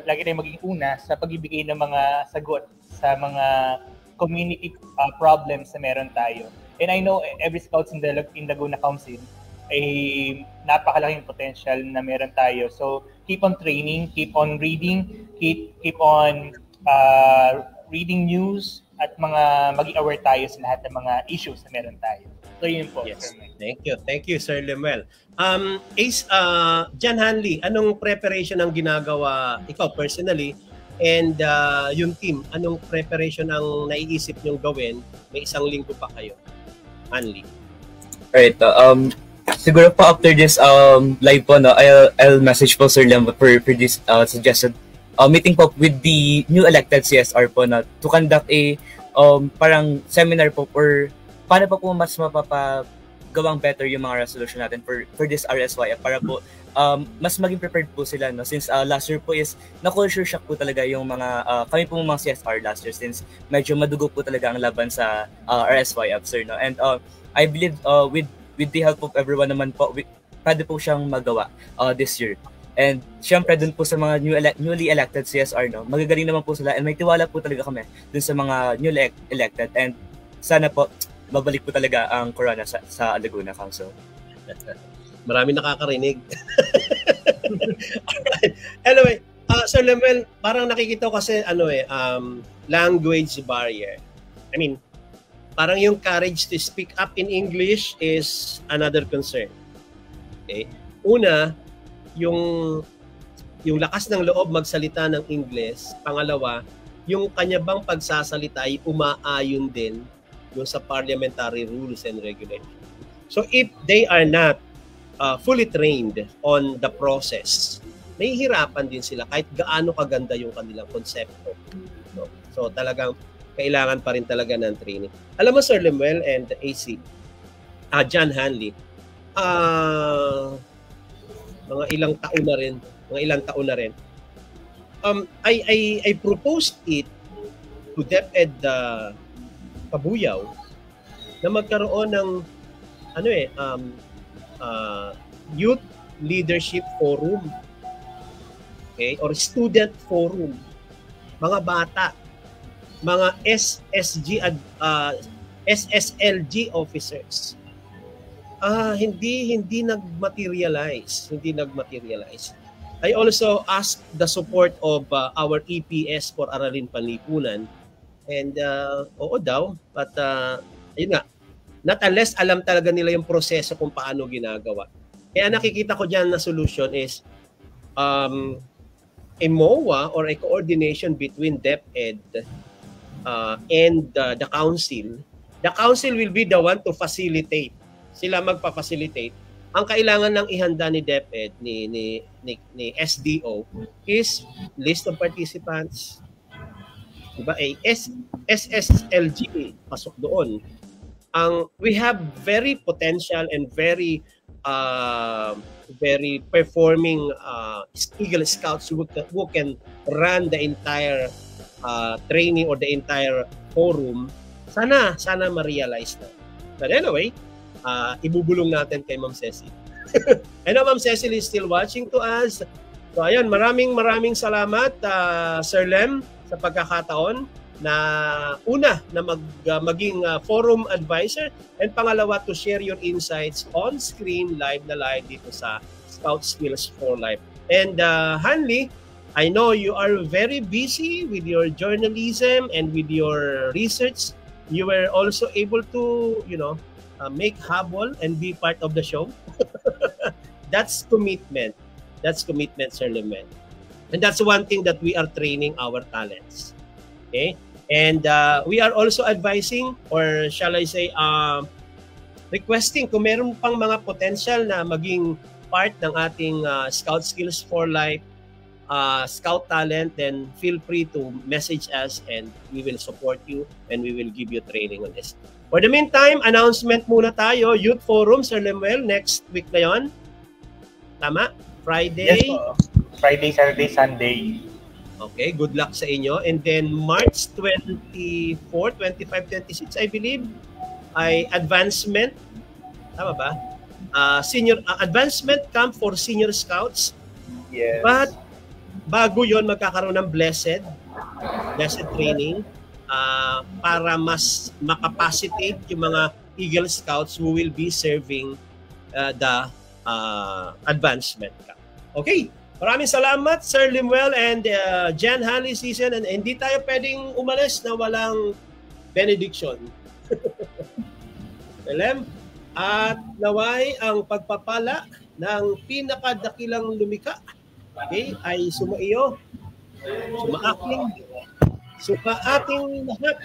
lagi tayong maging una sa pagbibigay ng mga sagot sa mga community problems na meron tayo. And I know every Scouts in Laguna Council ay napakalaking potential na meron tayo. So keep on training, keep on reading, keep on reading news at maging aware tayo sa lahat ng mga issues na meron tayo. So yun po. Yes. Thank you Sir Lemuel. Ace, John Hanley, anong preparation ang ginagawa ikaw personally and yung team? Anong preparation ang naiisip nyong gawin? May isang linggo pa kayo. Hanley. Alright, siguro po after this live po, I'll message po Sir Lem for this suggested meeting po with the new elected CSR po na to conduct a parang seminar po or paano po mas mapapagawang better yung mga resolution natin for this RSYF para po mas maging prepared po sila, no? Since last year po is na-culture shock po talaga yung mga kami po mga CSR last year since medyo madugo po talaga ang laban sa RSYF, sir, no? And I believe with the help of everyone naman po, pwede po siyang magawa this year. And syempre dun po sa mga newly elected CSR, no, magagaling naman po sila and may tiwala po talaga kami dun sa mga newly elected and sana po babalik po talaga ang Corona sa Laguna Council. Marami nakakarinig. Alright. Anyway, Sir Lemuel, parang nakikita ko kasi language barrier. I mean, parang yung courage to speak up in English is another concern. Okay? Una, yung lakas ng loob magsalita ng English. Pangalawa, yung kanya bang pagsasalita ay umaayon din yung sa parliamentary rules and regulations. So if they are not fully trained on the process, may hirapan din sila kahit gaano kaganda yung kanilang konsepto. No? So talagang kailangan pa rin talaga ng training. Alam mo, Sir Lemuel and AC, John Hanley, mga ilang taon na rin, I proposed it to DepEd Kabuyaw na magkaroon ng youth leadership forum, okay, or student forum, mga bata, mga SSLG officers. Hindi nagmaterialize. I also asked the support of our EPS for Aralin Panlipunan, and oo daw, but ayun nga, not unless alam talaga nila yung proseso kung paano ginagawa. Kaya nakikita ko dyan na solution is a MOA or a coordination between DepEd and the council. The council will be the one to facilitate. Sila magpa-facilitate. Ang kailangan ng ihanda ni DepEd, ni SDO, is list of participants. Diba? SSLG, pasok doon. We have very potential and very performing Eagle Scouts who can run the entire training or the entire forum. Sana ma-realize na. But anyway, ibubulong natin kay Ma'am Cecil. I know Ma'am Cecil is still watching to us. So ayun, maraming salamat Sir Lem sa pagkakataon na una na maging forum advisor, and pangalawa to share your insights on screen live dito sa Scout Skills for Life. And Hanli, I know you are very busy with your journalism and with your research. You were also able to, make habol and be part of the show. That's commitment. That's commitment, Sir Lemen. And that's one thing that we are training our talents. Okay? And we are also advising, or shall I say, requesting kung meron pang mga potential na maging part ng ating Scout Skills for Life, Scout talent, then feel free to message us and we will support you and we will give you training on this. For the meantime, announcement muna tayo. Youth Forum, Sir Lemuel, next week na yun. Tama? Friday? Yes po. Friday, Saturday, Sunday. Okay, good luck sa inyo. And then March 24, 25, 26, I believe, ay advancement. Tama ba? Senior advancement camp for senior scouts. Yes. But bago yon magkakaroon ng blessed training para mas makapacitate yung mga Eagle Scouts who will be serving the advancement camp. Okay. Maraming salamat, Sir Lemuel and Jan Hanley Season. And hindi tayo pwedeng umalis na walang benediction. Lem, at naway ang pagpapala ng pinakadakilang lumika, okay, ay sumaiyo, sumaating lahat.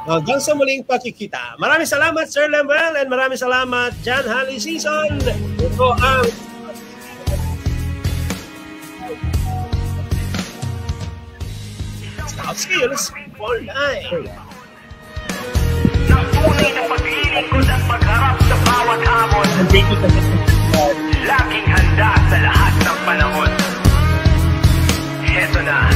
Hanggang sa muling pagkikita. Maraming salamat, Sir Lemuel, and maraming salamat, Jan Hanley Season. Ito ang Scout Skills for Life. Napunay na paglilingkod at pagharap sa bawat hamon. Laging handa sa lahat ng panahon. Heto na.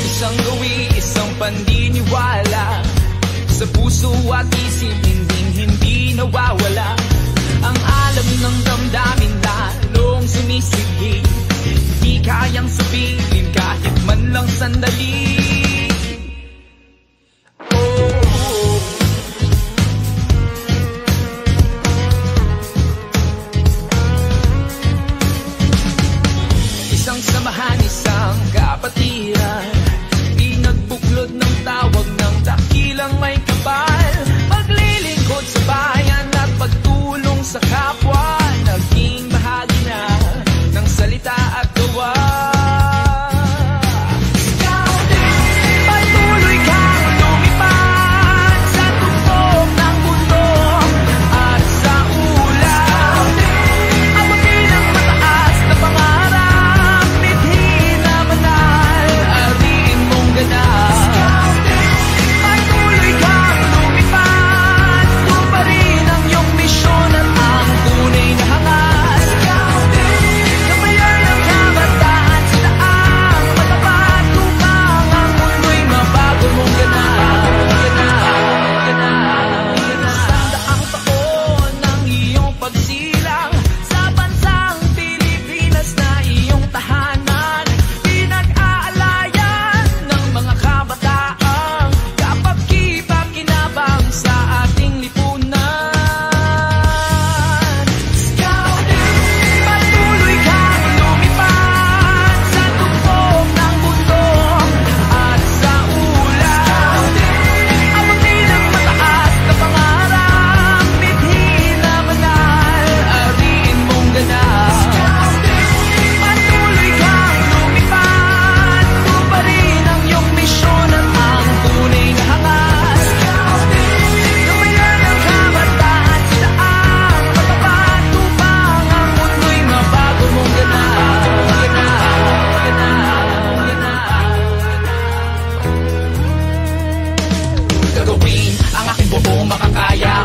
Isang gawi, isang pandiniwala, sa puso at isip hindi nawawala. Ang alam ng damdamin lalong sumisigil, di kayang sabihin kahit man lang sandali. Isang samahan, isang kapatiran, pinagbuklod ng tawag ng dakilang may kapal. Paglilingkod sa bayan at pagtulong sa kapwa, naging bahagi na ng salita at gawa. Scouting!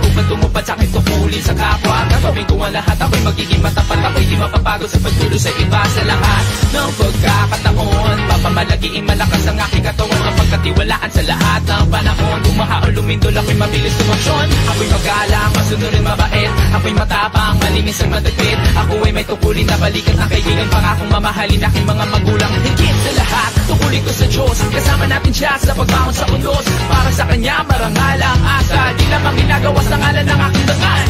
upang tumupad sa aking tungkulin sa kapwa. Gagawin ko ang lahat, ako'y magiging matapat. Ako'y di mapapagod sa pagtuloy sa iba. Sa lahat ng pagkakataon, papamalagiin malakas ang aking katawan. Ang pagkatiwalaan sa lahat ng panahon. Bumaha o lumindol, ako'y mabilis tumaksyon. Ako'y magalang, masunurin mabait. Ako'y matapang, malinis ang madagpit. Ako ay may tukulin na balikat ng kaibigan. Pangakong mamahalin aking mga magulang. Higit sa lahat, tukulin ko sa Diyos. Kasama natin siya sa pagbangon sa ulos. Para sa Kanya marangal ang asa. Di lamang ginagawa sa ngalan ng aking dangal.